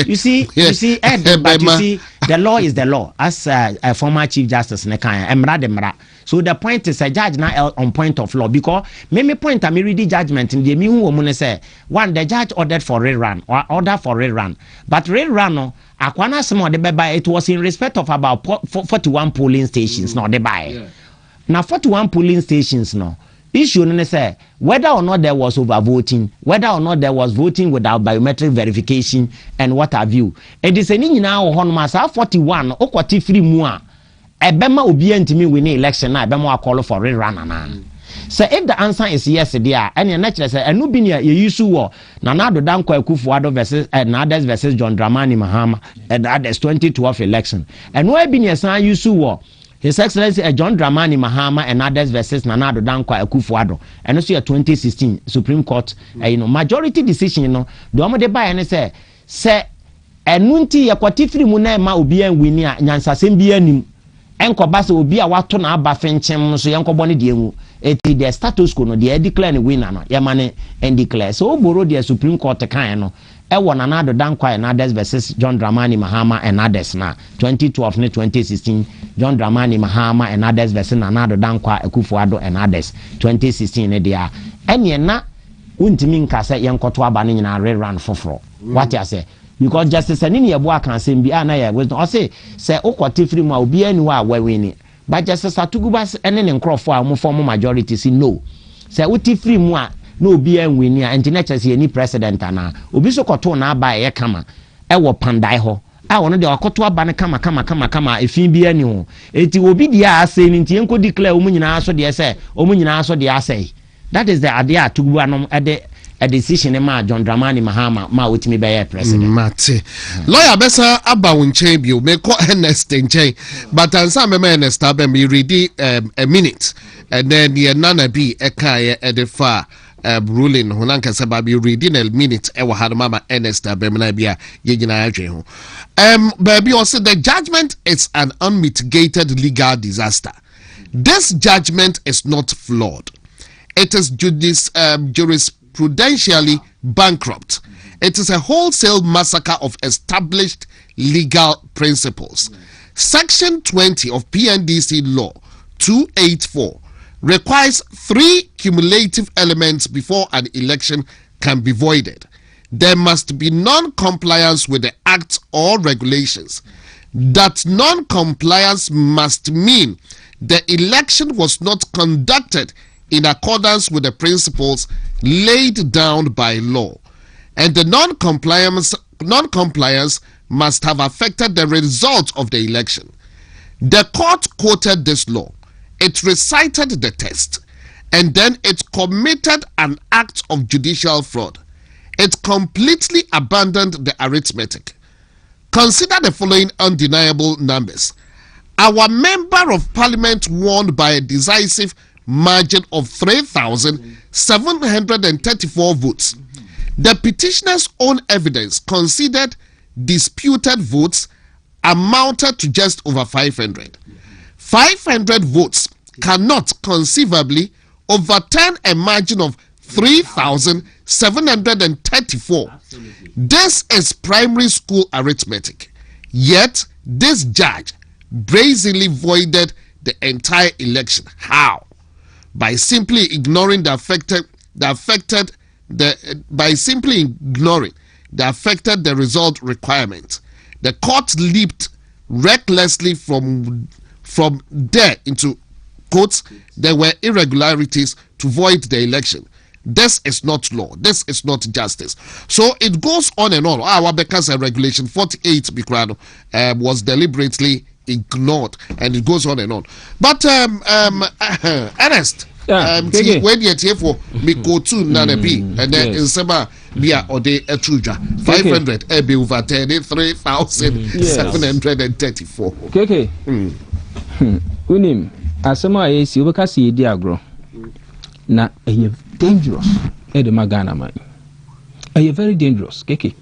You see but you see the law is the law as a former Chief Justice Nekaya emra. So the point is a judge now on point of law because me point I read the judgment in the me who say one the judge ordered for rerun or order for rerun, but rerun no akwana some the by it was in respect of about 41 polling stations no the by. Now 41 polling stations no issue no say whether or not there was overvoting, whether or not there was voting without biometric verification and what have you. It is any now on masa 41 okwati free mu a ebema obi antimi win election na ebema call for rerun na. So if the answer is yes there and your natural say enu bi ne ye use wo na na do dan Kwaku versus others versus John Dramani Mahama and others 2012 election and where bi ne san use wo His Excellency John Dramani Mahama and others versus Nana Adodan Kwaku and also 2016 Supreme Court majority decision the omo de buy and say enunti yakwatifiri mu na ma obi an wini a nyansasem bi anim enkoba se obi a wato na aba fenchem so yenkobo ne de enwu eti the status quo no de declare winner no yemane and declare so oboro the Supreme Court kan no ewo Nana Adodan Kwaku and others versus John Dramani Mahama and others na 2012 ne 2016 John Dramani Mahama and others versus Nana Adodan Kwaku and others 2016 ne dia enye na untimi nkasa yenkoto aba ne nyina rerun foforo what you say because justice ani ne ebo aka asem bi ana ya wisdom o say okwati free mu a obi ani wa wawini but justice atugubas ene ne nkrofo a mo form majority si no say uti free mu a no obi an wini a internet say any president ana obi so koto na aba ye kama e wo pandai ho a wono de akoto aba ne kama efin bi ani ho enti obi dia ase ni ntie nko declare omu nyina so de say omu nyina so de ase that is the idea tugu anom a decision ma John Dramani Mahama ma wotimi be president mate lawyer besa aba wonchen bi o me ko Ernest nchen but ansa me Ernest aba me read a minute and then the nana bi eka e de fa ruling ho na Nkansah ba bi reading a minute e wa had mama Ernest abemna bia ye nyina adwe ho baby also the judgment is an unmitigated legal disaster. This judgment is not flawed. It is jurisprudentially bankrupt. It is a wholesale massacre of established legal principles. Section 20 of PNDC Law 284 requires 3 cumulative elements before an election can be voided. There must be non-compliance with the acts or regulations. That non-compliance must mean the election was not conducted in accordance with the principles laid down by law, and the non-compliance must have affected the result of the election. The court quoted this law, it recited the text, and then it committed an act of judicial fraud. It completely abandoned the arithmetic. Consider the following undeniable numbers. Our member of parliament won by a decisive margin of 3,734 votes. The petitioner's own evidence considered disputed votes amounted to just over 500. 500 votes cannot conceivably overturn a margin of 3,734 734. This is primary school arithmetic. Yet, this judge brazenly voided the entire election. How? By simply ignoring the affected result requirement. The court leaped recklessly from there into quotes, there were irregularities to void the election. This is not law. This is not justice. So it goes on and on. Because regulation 48 was deliberately ignored, and it goes on and on. But Ernest, when you for me go to Nana B, and then in Seba Bia or de Etruja 500 be over 3,734. Okay. Unim asema yesi obekasi edi agro na eye dangerous e de magana man. Eye very dangerous keke.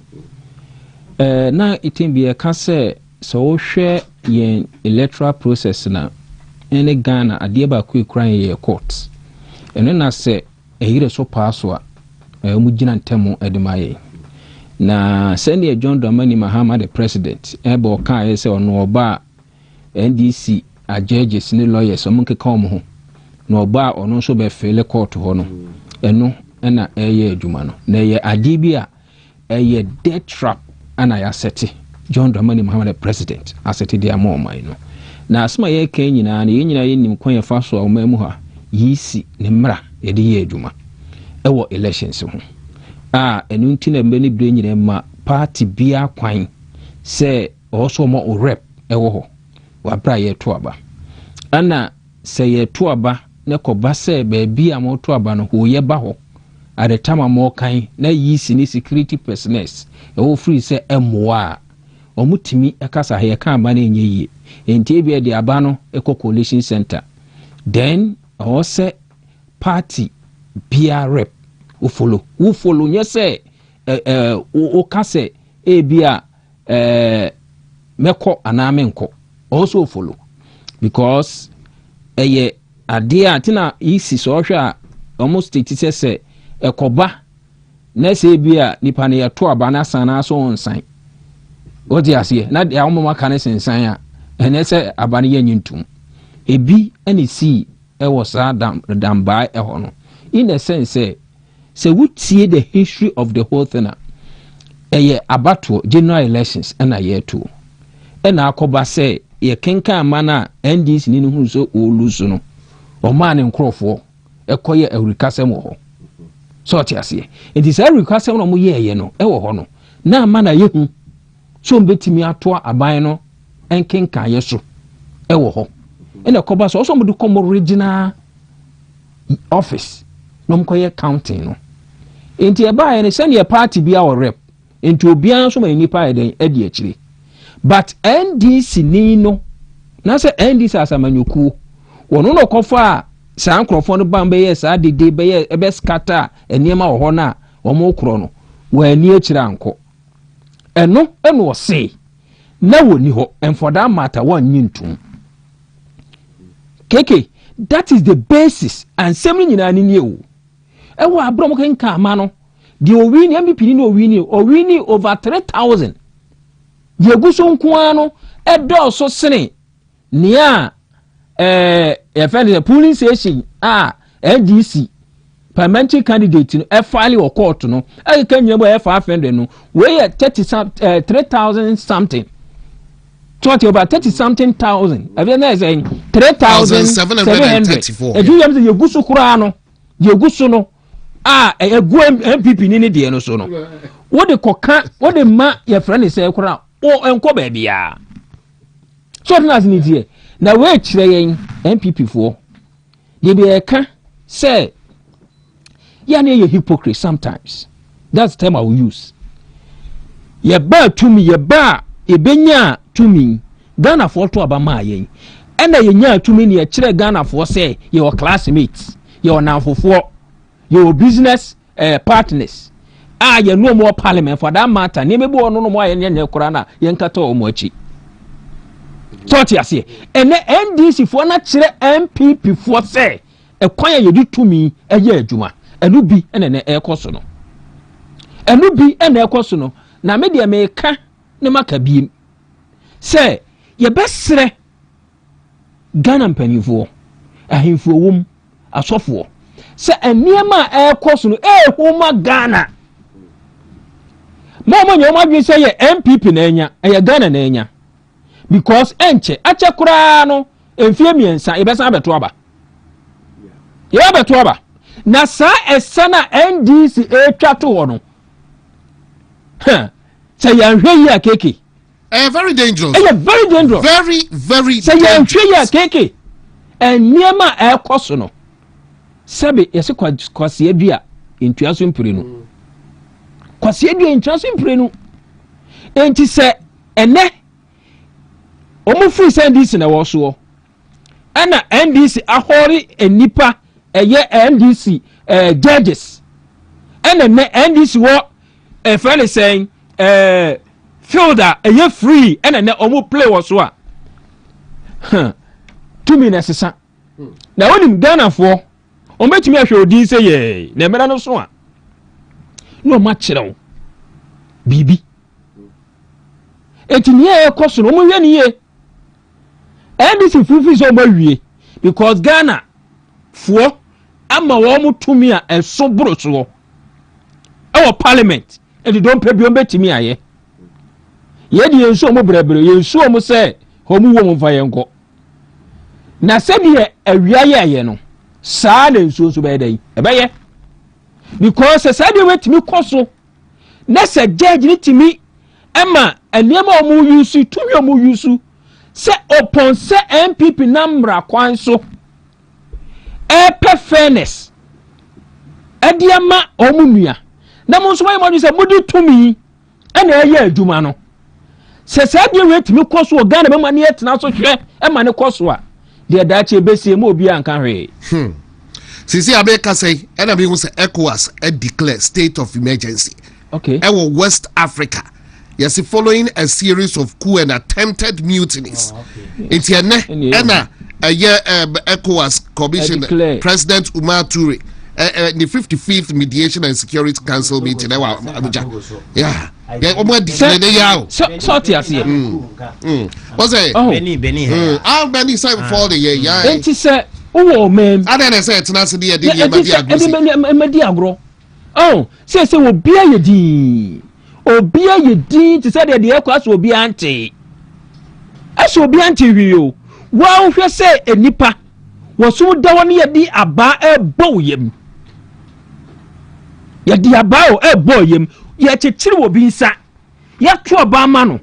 Na itin bi e ka se so wo hwe yen electoral process na ene Ghana ade ba ku ekran ye court. Eno na se ehire so paso a mu gina ntemu e de maye. Na senior John Dramani Mahama the president e ba o kan ye se ono oba NDC a judges ni lawyers o munke ka ho na oba ono so be fele court ho no eno na eye adwuma no na ye ade bi a eye death trap ana ya sete John Dramani Mahama the president asete dia mo man no na asema ye kan nyina na ye nyina ye nim kwan ye fa so a mu ha yisi ne mra ye de ye adwuma ewo elections ho enu nti na mbe ni bre nyina ma party bia kwan se also mo rep ewo ho wabra ye to aba ana se ye to aba ne ko ba se be bia mo to aba no ho ye ba ho at the time mo kan na yisi ni security personnel ewo free se emoa omutimi ekasa he kan ba na enye yie enti ebia de aba no eko coalition center then o se party bia rep wo follow nye se o ka se ebia meko aname nko also follow because eye adea tina isi so hwa almost it say ekoba na se bia nipa ne yeto aba na sana so onsan odi ase na de awoma ka ne sensan a ene se aba ne yanyintum ebi ene si e was dam by e ho no in a sense say wutie the history of the whole thing eye abato general elections na yeto ena akoba say ye kenka mana NDC ni hu so olusu no o ma ne nkrofo ekoye awurikasem ho so tiase it is awurikasem no mo ye no e wo ho no na mana ye hu so mbetimi ato aban no enkenka ye so e wo ho ena koba so mo de kom original office no mkoye counting no enti e ba ye ne send ye party bia o rep enti obian so ma nipa e den e di akire. But NDC nino na se NDC asamanyoku wono no kofa sa nkrofo no bamba ye sa dede be ye ebe scatter eniema wo ho na wo mo kro no wa ani akira anko eno o say na woni ho and for that matter one nyintum keke that is the basis and semi nyina ni ewu ewo abrom kenka ama no the owini MP ni owini over 3,000 the guso nkuano edo so sene nia the polling station NDC parliamentary candidate no e file or court no e kan nyebo e 500 no we 3,000 something talk about 30 something thousand e na say 3,734 e do yam say yeguso kura no yeguso no egu MPP ni de no so no wo de koka wo de ma ye friend say kura o enko ba bia so na zini die na we kire yen MPP fo de be eka say ya na ye hypocrite sometimes that's the term I will use ye ba tumi ye ba ebenya tumi Ghana for to aba ma yen ena ye nya tumi ne ye kire Ghana for say your classmates your nanfofo your business partners ye no more parliament for that matter ne mebu ono no mo aye kura na ye nkata o mo achi so ti ase ene NDC for na kire MPP for say e kwan ye di tumi eye adwuma enu bi ene ne e koso no enu bi ena ekoso no na me de me ka ne maka biem se ye besre Ghana mpanifo ahemfo wom asofo se eniema ekoso no ehuma Ghana mama nyoma dwi se ye MPP na enya ye Ghana na enya because enche ache kura no emfie miensa ye besa beto aba ye beto aba na sa esana NDC etwa to ho no say yanhwe yi akeke very dangerous very dangerous very say yanhwe yi akeke eniema ekoso no sebe yesi kwase adua ntuaso mpire no kwase adua ntuaso mpire no enti se ene omu free NDC na wo so ana NDC ahori enipa eye NDC judges ana ne NDC wo friend is saying fielder eye free ana ne omu play wo so a 2 minutes sa na wonim Ghana fo o metumi ahwe odin se ye na emera no so a no ma kire bibi eti nie ekoso no mo hwe ni ye NDC fufi so mo wie because Ghana fo ama wo mo tumi a eso bro so e parliament e di don pe bi o betimi aye ye di enso mo brebre ye enso mo se ho mu wo mo fa ye nko na se bi awia ye no saa na enso so be dai e be ye because se dey wetimi koso na se judge ni timi ema eniema o mu yusu tumi o mu yusu se upon se MPP namra kwan so fairness ediama omunua na mo so mo se mudi tumi ena eye adwuma no se dey wetimi koso o Ghana be ma ne etena so hwe e ma ne koso a de dache besie mo obi anka hwe sisi abeka say ena bi hu se ECOWAS declare state of emergency West Africa. Yes, following a series of coup and attempted mutinies. It's here, a year ECOWAS Commission President Umar Toure, the 55th Mediation and Security Council meeting. Yeah, what's it? Benny, I'll Benny say for the year. And he said, oh, man, I didn't say it's not the oh, say, will be a D. Obia ye din to say the ECOWAS will be anti. As will be anti you. Wow, you say a nipa was so down ye di aba a boyem. Ye di aba a boyem, yet a chill will be inside. Yet to a barmano.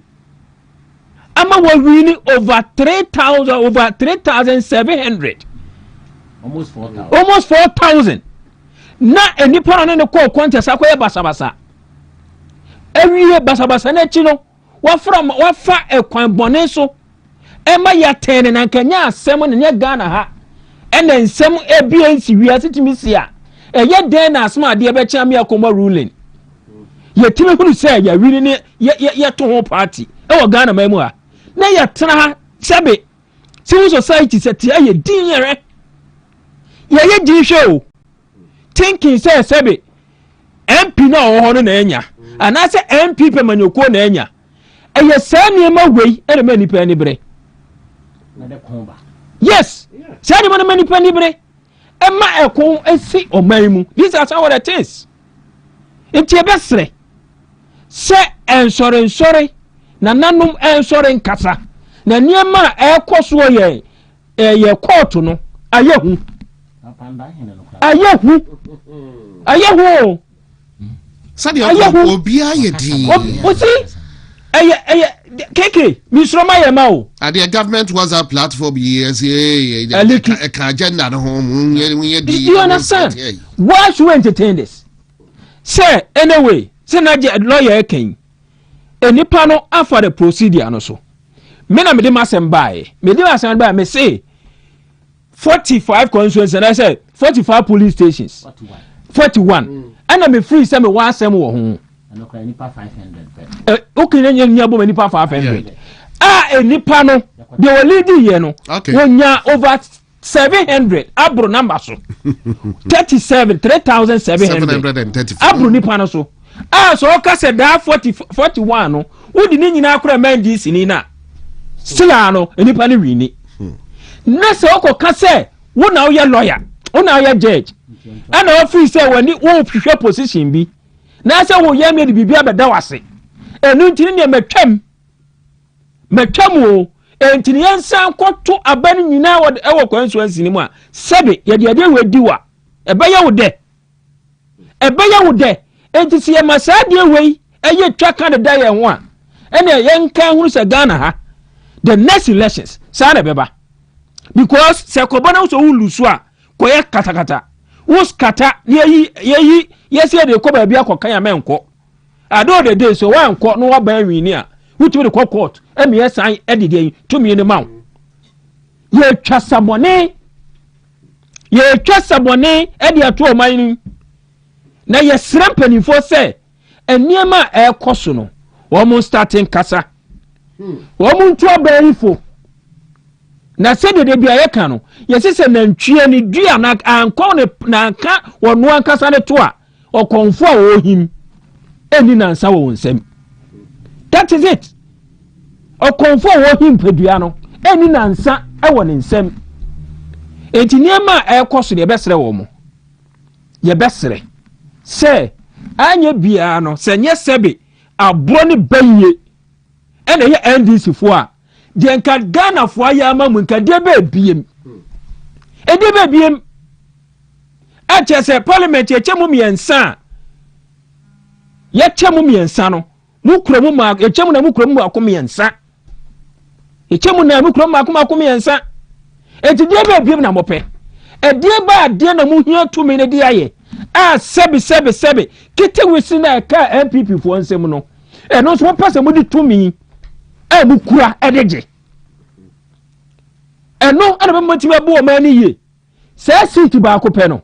Ama was really over 3,700. Almost 4,000. Almost 4,000. Na a nipa on the call quantas acquire basabasa. Every year basabasa na chino wafa ekwan bone so ema ya ten na kanya asem na nya Ghana ha ena nsem ebia nsi wiase timi sia eye den na asma de be chia me akoma ruling ye timi hunu say ya wini ne ye to ho party e wo Ghana mamu ha na ya tena ha sebe civil society seti aye din yere ye di show thinking say sebe MP na ho no na enya ana se MP pe manyoko na enya eye sani ma wei ere ma nipa ni bre na de komba yes sani ma nipa ni bre e ma ekon esi oman mu these are some of the things enti ebesre se ensore na nanum ensore nkasa na niema ekoso ye court no ayehu Sadi obia ye di. Osi keke misroma ye ma o. The government was a platform years agenda home. You understand? Why should we entertain this? Say anyway, say na lawyer ken. Enipa no after the procedure no so. Me na me de masem bae. Me de masem bae me say 45 constituencies and I said 45 police stations. 41. And I'm free some one sem wo ho. Anoka nipa 500. Okay, nya bo nipa 500. Nipa no they were leading here no. Wonya over 700 abro number so. 37 3,700. Abro nipa no so. so ka se da 41 no wodi ni nyina akora mandis ni na sila no enipa ni wini na se okoka se wo na wo ye lawyer wo na wo ye judge ana office se wani wo hwehwe position bi na se wo ye me de bibia beda wase enu ntini ne metwam o entini yansan koto abani nyina wo ewo kwansuansi ni mu a sebe ye de wedi wa ebeya wo de enti se masade wei eye twa kan da ye ho a ene ye nkan huru se Ghana ha the next elections sana beba because se kobona so wulusu a koye katakata wo skata yeyi yesi de ko ba bia kokan ya menko ado de day so wa nko no wa ban wini a wutu de court emi esan edide tumi ni mawo ye twa sabone edi ato oman na ye srampani fo se eniema ekoso no wo mun starting kasa wo mun to abayifo na se de bia ye ka no ye sese na ntwie ni dua na anko ne na anka wono ankasa ne to a okonfo a wo him eni na nsa wo nsem that is it okonfo wo him pedua no eni na nsa e wo ne nsem enti niema ekoso de besere wo mo ye besere se anya bia no se nye sebe abo ne baye ene ye NDC fo a de nka Ghana fo ya ma mu nka de ba biem e de ba biem a chese parliament ye chemu miensa ye chemu miensa no mu kromu ma ye chemu na mu kromu akomiensa ye chemu na mu kromu akomiensa e de ba biem na mope e de ba de na mu hia tumi ne de aye sebe kete wisi na ka MPP fo nsem no no so pese mo di tumi mu kura edeje no ana be mati ba bo ma ni ye se seat ba ko pe no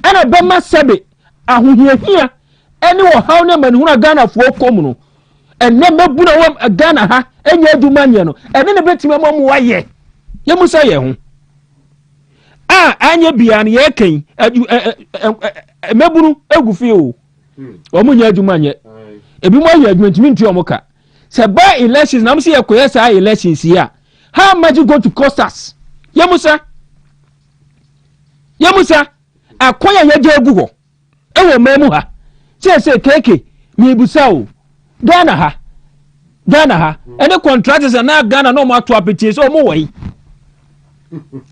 ana be ma sebe ahohiahia ene wo haw na mani huna Ghana fo kom no enne mabu na wo Ghana ha enya aduma nye no ene ne betime mo wa ye ye musa ye ho anya bia na ye kan meburu egufie o omunya aduma nye ebi mo ye aduma ntimi ntu omoka se ba elections na mse ye koyesa elections ya how much go to cost us ye musa akoya ye je egu ho ewo memu ha se keke mi busa o Ghana ha any contractors na Ghana no ma to appetit so mo wai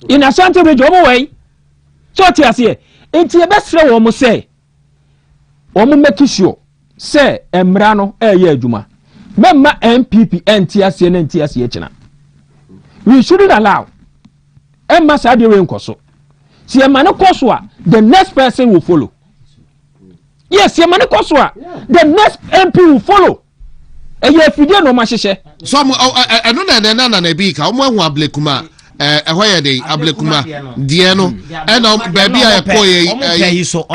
in Ashanti region mo wai so ti ase enti e besre wo mo say wo mo make sure say emra no ye adwuma memma MPP enti ase na enti ase china we shouldn't allow emma sa de we nkoso si emma ne koso a the next person will follow. Yes, emma ne koso a the next MP will follow. Eye fidie no ma hyehe so eno na bi ka omo hu ablekuma ehwe de ablekuma die no ena baby a ekoye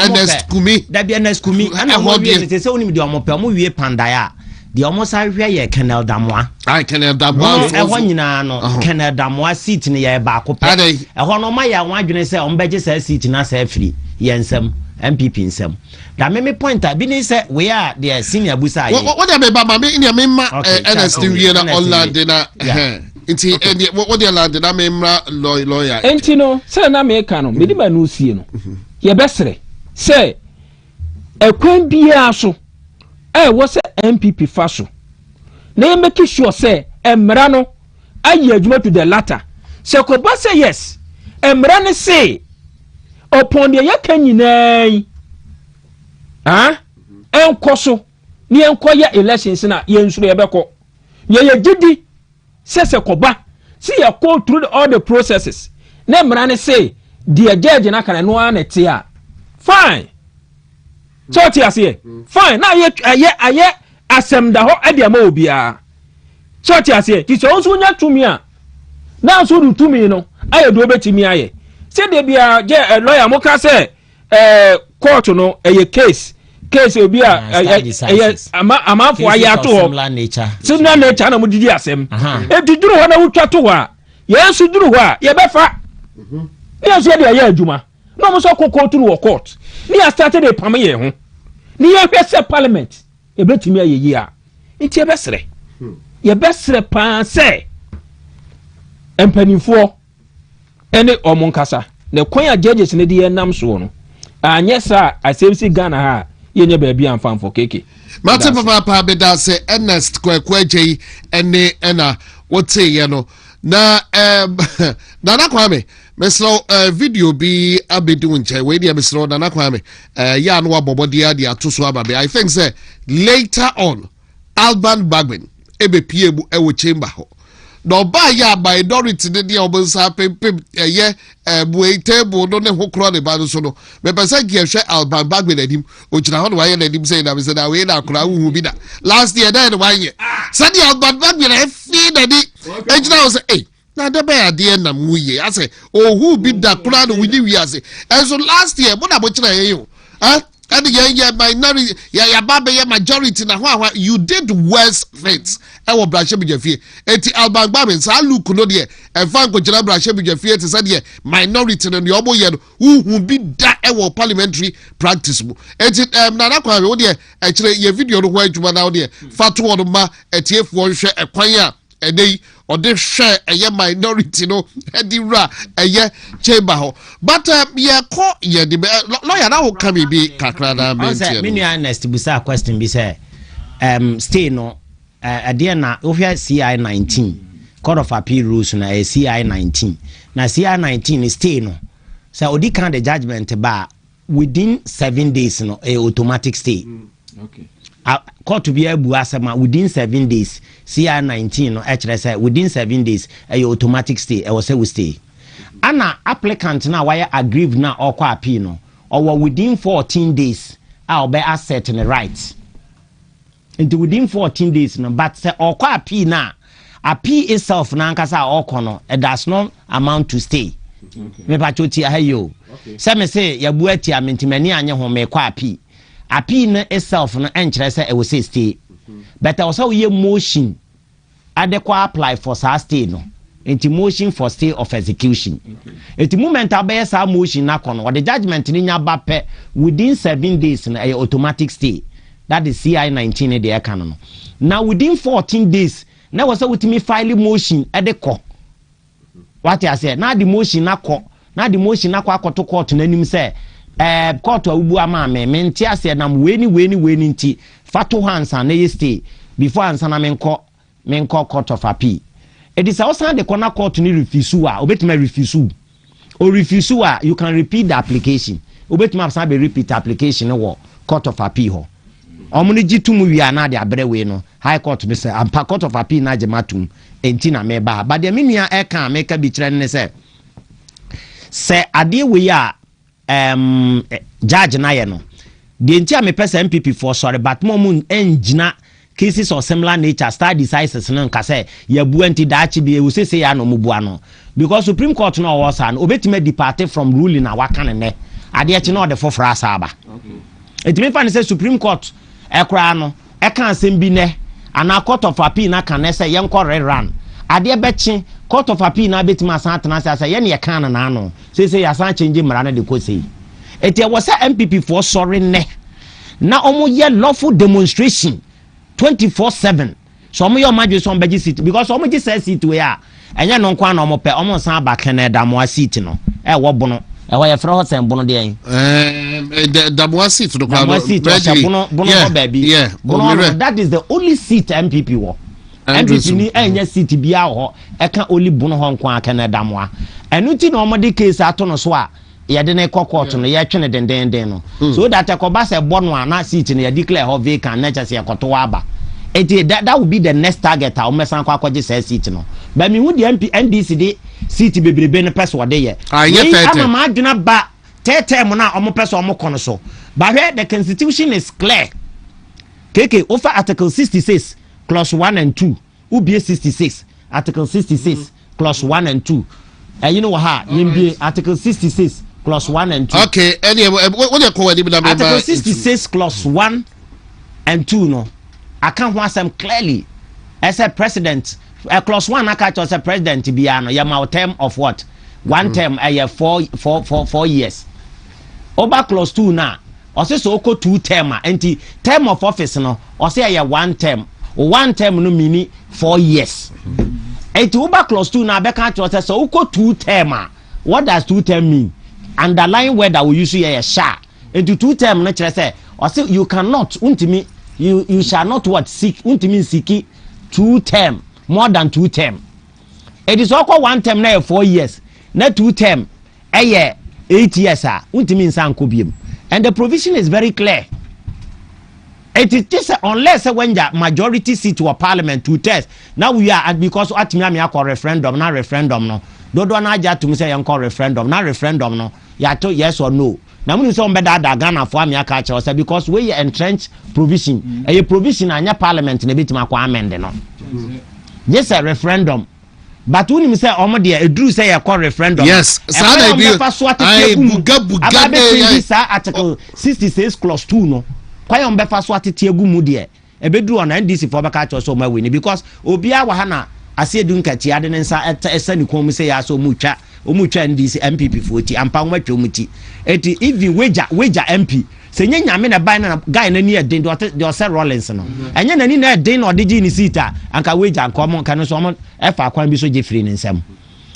NS kumi da bi NS kumi ana mo wie se onim de omo pe omo wie pandaya de omo sa hwe ye Kenel Damoa Kenel Damoa ehwo nyina no Kenel Damoa seat ne ye ba ko pe ehwo no ma ya wadwene se omo beje sa seat na sa afiri ye nsem MPP nsem da me point bi ni se we are the senior busa ye what dey ba ma me in me ma NS wie na online na enti what dey land na me mra lawyer enti no se na me ka no me di ba no sie no ye besere se ekwan bia so wo se MPP fa so na ye make sure se emra no aye adwuma to the latter se ko ba say yes emra ne say upon the yakanyinai enkoso ni enkoya elections na ye nsuro ye beko ye gidi se koba see you go through all the processes na mra ne say the judge na kana no na te a fine so ti ase fine na ye asem da ho ade ama obia so ti ase ti so nso nya tumi a na so du tumi no aye do betimi aye se de bia je lawyer mo ka se court no case obi a amafo ayato ho similar nature na mo didi asem e diduru ho na wutwa to ho a yesu duru ho a ye befa yesu de ye adwuma no mo so kokko turu wo court ni a started e pam ye ho ni yɛhwɛ sɛ parliament ebetumi ayɛ yi a nti yɛbɛsrɛ paa sɛ mpanimfoɔ ɛne ɔmo nkasa na kwan a judges ne de yɛnam soɔ no anyɛ saa asɛm si Ghana ha yɛnyɛ baabi amfamfo keke mate papa beda sɛ Ernest Kwaku agyi ɛne ɛna wote yɛ no na Nana Kwame mesro video bi abedi nche we dia mesro Nana Kwame ya no abobodi dia to so ababe I think say later on Alban Bagbin ebepie bu ewo chamber ho no ba ya minority de dia obonsa pempem ye buei table no ne ho kro ne ba so no me pesa gi ehwe Alban Bagbin adim ogina ho no wa ye na adim say na me say na we na kra wu bi da last year da ne wa ye say the Alban Bagbin efi na di egina ho say eh na de be ade na muye ase ohu bi da kra no wini wi ase and so last year mo na bo kira ye yo and yeah minority ya baba ya majority na ho you did worse things e wo brashe bijafie enti Alban Bagbin sa look no de e fan ko kira brashe bijafie te say de minority no de obo ye no hu bi da e wo parliamentary practice mu enti Nana Kwame wo de e kire ye video no ho adwuma na wo de fato wo no ma etiefuo hwe ekwan a edei ode hwe eye minority no edira eye chamber ho but ye ko ye de lawyer na wo come bi kakra na mentia me nua Ernest busa question bi say stay no ade na ohia CI 19 Court of Appeal rules na CI 19 na CI 19 stay no so odi kan the judgment ba within 7 days no automatic stay okay court to be able asema within 7 days CR 19 no actually say within 7 days automatic stay we say we stay ana applicant na why aggrieved na or kwa appeal no or within 14 days I'll be asset in the right into within 14 days no but say or kwa appeal na appeal itself na nkasa or no it does not amount to stay me pa choti ayo say me say ya buati amintimani anye ho me kwa appeal appeal itself no enkyere say e will say stay but also we motion adequate apply for stay no enti motion for stay of execution enti moment abeye sa motion na kono the judgment ni nya ba pe within 7 days na automatic stay that is CI 19 de eka no now within 14 days na was with me file motion adeko what I say na the motion na ko akoto court na nim say court awubu ama me nti ase na weni nti fato hansa na stay before hansa na menko court of appeal it is also the corner court ni refuse a obetima refuse or refuse a you can repeat the application obetima say be repeat application wo court of appeal ho omuni gitumu wi ana de abrewe no high court be say ampa court of appeal na jematum enti na me ba but the menua e kan meka bi kire ne say ade we a judge na ye no de nti a me pesa MPP for sorry but momun engina cases of similar nature start decisions no nka say ya bu anti daachi bi we say ya no mubu ano because Supreme Court no was an obetime depart from ruling na waka ne ade echi no de fofra asaba okay it me fan say Supreme Court ekra no e kan asem bi ne ana Court of Appeal na kan say yen ko rerun ade bechi Court of Appeal na betima san atena say yen ye kan na no say ya san change mara na de ko say eti was MPP for sorry ne na omo ye lawful demonstration 24/7 so omo yo madwe so ombeji seat because omo ji say seat we a enye no nkwa na omo pe omo san ba kan da mo seat no e wo bono e wo ye fra ho sen bono de en da mo seat no kwa bono baby bono that is the only seat MPP wo MPP ni enye seat bia ho e kan only bono ho nkwa kan da mo enu ti na omo de case ato no so a ye de ne court no ye twene den no so that ekoba se bono ana seat no ye declare ho vacant na chese ekoto aba that would be the next target a omesan kwa kwaje say seat no but me hu the NDC de seat bebrebe ne pese wode ye ama ma adwena ba tete mo na omo pese omo kono so but where the constitution is clear keke over article 66 clause 1 and 2 ubie 66 article 66 clause 1 and 2 you know how you article 66 clause 1 and 2 okay anyway what you call it article 66 clause 1 and 2 no I can't want them clearly as a president clause 1 I catch as a president biano ya my term of what one term a year 4 years over clause 2 na ɔse so oko 2 term enti term of office no ɔse ya 1 term no mini 4 years enti uba clause 2 na beka cho say so oko 2 term what does 2 term mean underlying word that we use here sha enti 2 term no kire say ɔse you cannot untimi you shall not what seek untimi seek 2 term more than 2 term it is oko 1 term na 4 years na 2 term 8 years untimi nsan ko biem. And the provision is very clear. It is just unless when the majority seat to a parliament to test. Now we are because at me call referendum, not referendum no. Don't na ja to me say call referendum, not referendum no. Ya to yes or no. Now when you say better that Ghana for me catch say because we entrench provision. A provision anya parliament na bit ma kwa amend no. Yes a referendum. But when you say omo de edru say ya call referendum. Yes, sa na bi I buga article 66 clause 2 no. Kwai on befa so atete agu mu de ebedru on NDC for beka cho so ma wini because obia wa ha na ase edu nkati ade nsa esa ni kom say ya so omutwa NDC MPP 40 ampa nwatwa omuti eti even wager MP se nya nyame na ban na guy na ni edin de ose Rollins no enya na ni na edin na odigi ni sita anka wager nkom kan so mo efa kwan bi so je free ni nsam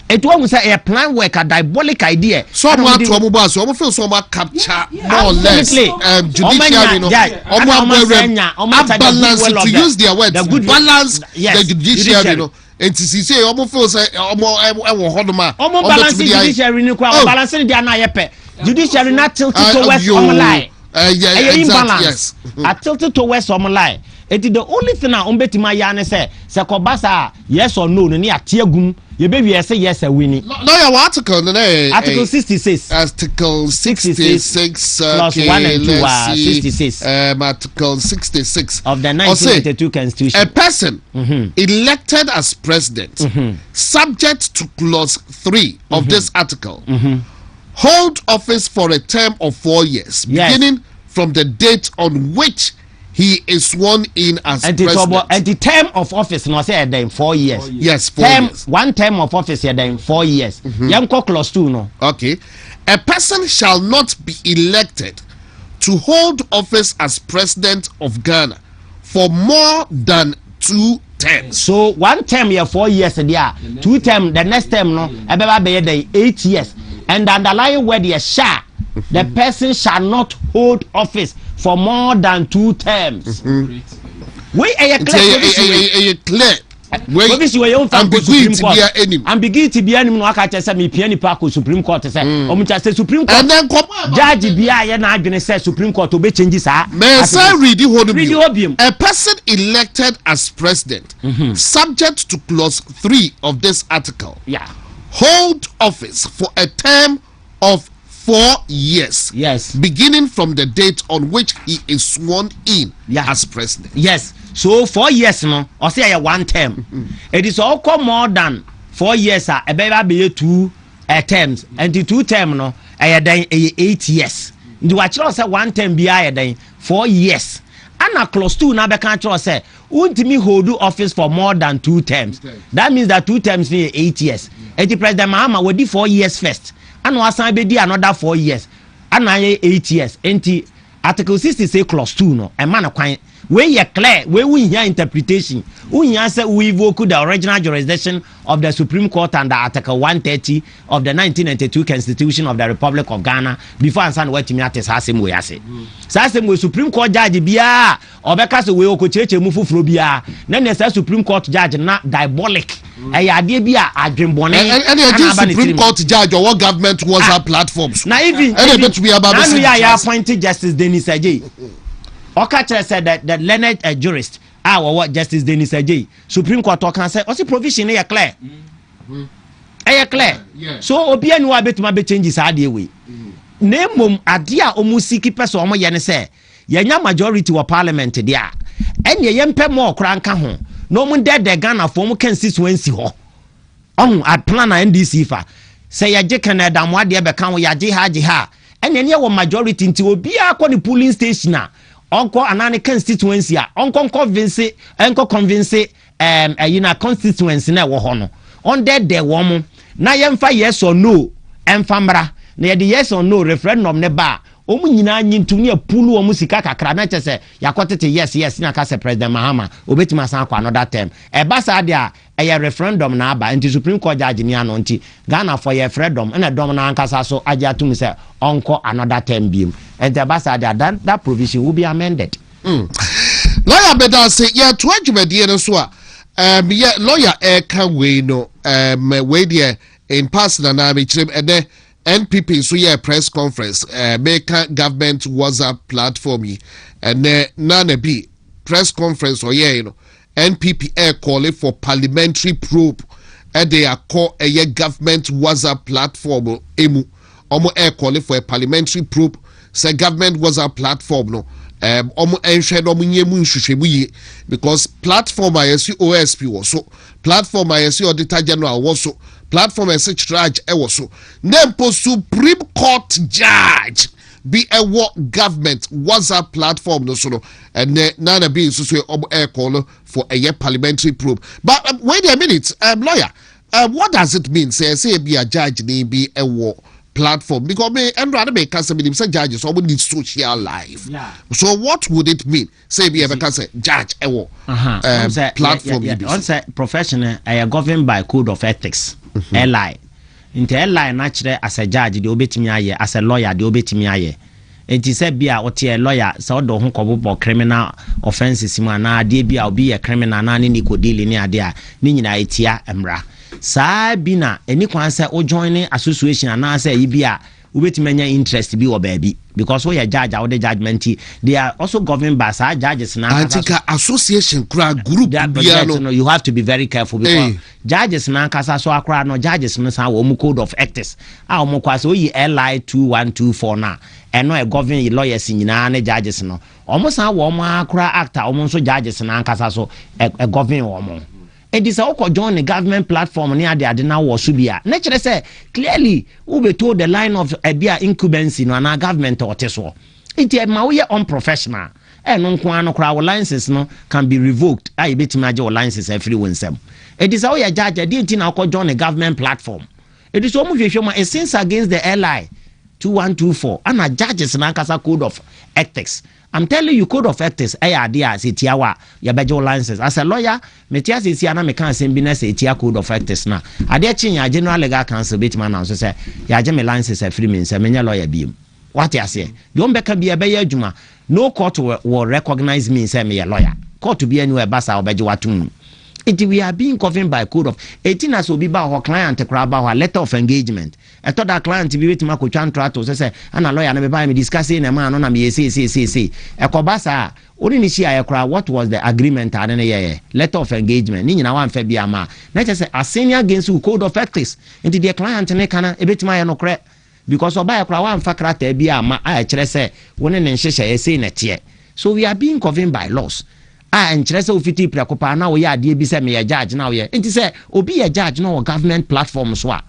eti wo say a plan work a diabolic idea so mo ato mo boss mo feel so mo capture more or less judiciary no balance to use their words balance the judiciary no enti say omo feel say omo ewo hodoma omo balance judiciary ni kwa balance dia na yepe judiciary na tilted towards omo lie exactly yes tilted towards omo lie it is the only thing na ombetima ya ne say kobasa yes or no ni atiagum ye be we say yes a winning no your article no article 66 article 66 plus 1 and 2 66 article 66 of the 1982 constitution a person elected as president subject to clause 3 of this article hold office for a term of 4 years beginning from the date on which he is sworn in as president. At the term of office, no say then 4 years. Yes, 4 years. One term of office then 4 years. Yanko clause 2 no. Okay. A person shall not be elected to hold office as president of Ghana for more than 2 terms. So 1 term here 4 years there. 2 term the next term no ebeba be dey 8 years. And the underlying word here shall the person shall not hold office for more than 2 terms. We are clear. Ambiguity be any no aka say me piani pa ko Supreme Court say omucha say Supreme Court and then judge bia ye na adwene say Supreme Court obe change sa may say read the a person elected as president subject to clause 3 of this article hold office for a term of 4 years. Yes. Beginning from the date on which he is sworn in as president. Yes. So 4 years no, or say 1 term. It is all more than 4 years a be 2 terms. And the 2 term no, 8 years. The watch say 1 term be 4 years. And a clause 2 na be can say untimi hold office for more than 2 terms. That means that 2 terms mean 8 years. And the President Mahama would do 4 years first. And wasan be di another 4 years and 8 years enti article 66 clause 2 no e man kwan we ye clear we hear interpretation we hear say we evoke the original jurisdiction of the Supreme Court under article 130 of the 1992 Constitution of the Republic of Ghana before ansan watimi ates asem we ase asem we Supreme Court judge bia obeka se we okocheche mu fufuro bia na ne Supreme Court judge na diabolic ade bia adwenbone and Supreme Court judge or what government was our platforms na even ya appointed Justice Denis Ajay Okache said that the learned jurist what Justice Denis Ajay Supreme Court can say also provision is clear clear so obi anu abetuma be changes ade we na mom ade a omusiki person omo ye ne say yenya majority wa parliament dia ene yempe mo okra nka ho no mu de Ghana for mu constituency ho on at plan NDC fa say yaje Canada mo ade be kan wo yaje ha ene ne wo majority nti obi akọ ni polling station a onko anane constituency a onko convince constituency na wo ho no on de wo mo na yemfa yes or no emfa mra na ye yes or no referendum ne ba omu nyina nyintum ne apulu omu sika kakra na kyese yakotete yes na ka se President Mahama obetima san kwa another term eba sa dia eye referendum na aba nti Supreme Court judge ni ano nti Ghana for your referendum na dom na Nkansah so aja tum se onko another term biem enti eba sa dia that provision will be amended. Lawyer Beda say yeah to adwumade no so a yeah lawyer can we no we there in person na me chim ede NPP so yeah press conference make government WhatsApp platform and nana be press conference or yeah you know NPP calling for parliamentary probe and they are call a government WhatsApp platform emu omo calling for a parliamentary probe say government WhatsApp platform no omo enhwe no nyemu nhwehwemu yi because platform ayesi OSP was so platform ayesi auditor general was so platform ayesi charge was so nempo Supreme Court judge be a what government WhatsApp platform no so and nana be so omo call for a parliamentary probe but wait a minute lawyer what does it mean say be a judge be a what platform because me and rather make us say judges all need social life. Yeah. So what would it mean? Say be ever say judge platform. Also professional governed by code of ethics. LI. Into LI naturally as a judge the obetimi aye as a lawyer the obetimi aye. Enti say bia ote a lawyer so do ho kobo criminal offenses mu na ade bia obi a criminal na ne ko deal ni ade a ni nyina etia emra. Sabina any kwan say o join association and answer ibia ubetimanya interest be or baby because we are judge out the judgment they are also governed by sa judges now association group no, you have to be very careful because judges now kasa so akra no judges no sa wo code of ethics a wo kwa so yi LI 2124 na eno e govern lawyers nyina na judges no omo sa wo akra actor omo so judges na kasa so e govern omo. It is also join the government platform near the Adena was Subia. Naturally, say clearly, we be told the line of a beer incubancy no na government or teso. It is my unprofessional. And no crowd licenses no can be revoked. I bet major licenses every Wednesday. It is how your judge didn't join the government platform. It is almost a sins against the LI 2124 and a judges in Nkansah code of ethics. I'm telling you, code of ethics, idea, sitiawa, ya bejo licenses. As a lawyer, metia sitiana me can send business itia code of ethics na. Ade chinya general legal counsel bit man so say ya je me license e free me say menya lawyer bi. What you say? Don't beka bi e be adwuma. No court will recognize me say me a lawyer. Court to be anywhere basa obeje watum. We are being governed by code of 18 as will be about our client a letter of engagement. I thought that client to be with my contract say and a lawyer never buy me discussing a man on me say a cobasa only she what was the agreement and a letter of engagement in our Fabiama. Let us say a senior against who code of ethics into the client and can a bit my no credit because of by a crowd facrat be a ma I say one and share say net yet. So we are being governed by laws. And Chesa Ufiti Precopa now we are dear be me a judge now here. And to say, be a judge no government platform swa.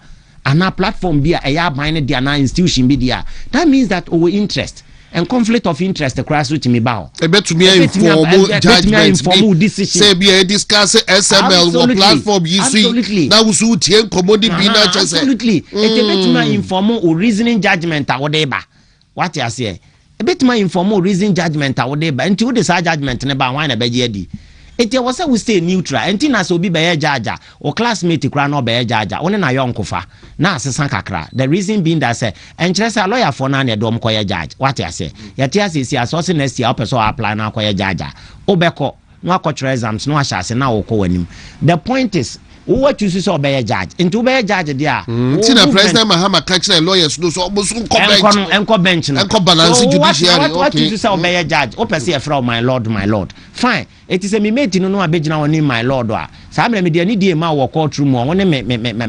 And our platform be a yard minded the institution media. That means that our interest and conflict of interest across with me bow. I bet to me informal judgment decision. Say be a discuss SML or platform you see. That was who commodity be not absolutely. It bet my informal or reasoning judgment or whatever. What you say? A bit my informal reason judgment our day, but until the judgment never wine a bed. It was we stay neutral, and Tina so be by a judge or classmate crown or by a judge, only na young kofa. Now, Sankakra. The reason being that say, and just a lawyer for none a dom choir judge. What I say? Yatias is your source next year, up so apply now choir judge. Obeko, no cultural exams, no ashes, and now call him. The point is, what you see obey a judge into be a judge there. President Mahama catch lawyers no so almost bench and balance judiciary. What you see obey a judge? Open say from my lord. Fine. It is a me mate no abegina on my lord. Some me dey need ma work courtroom one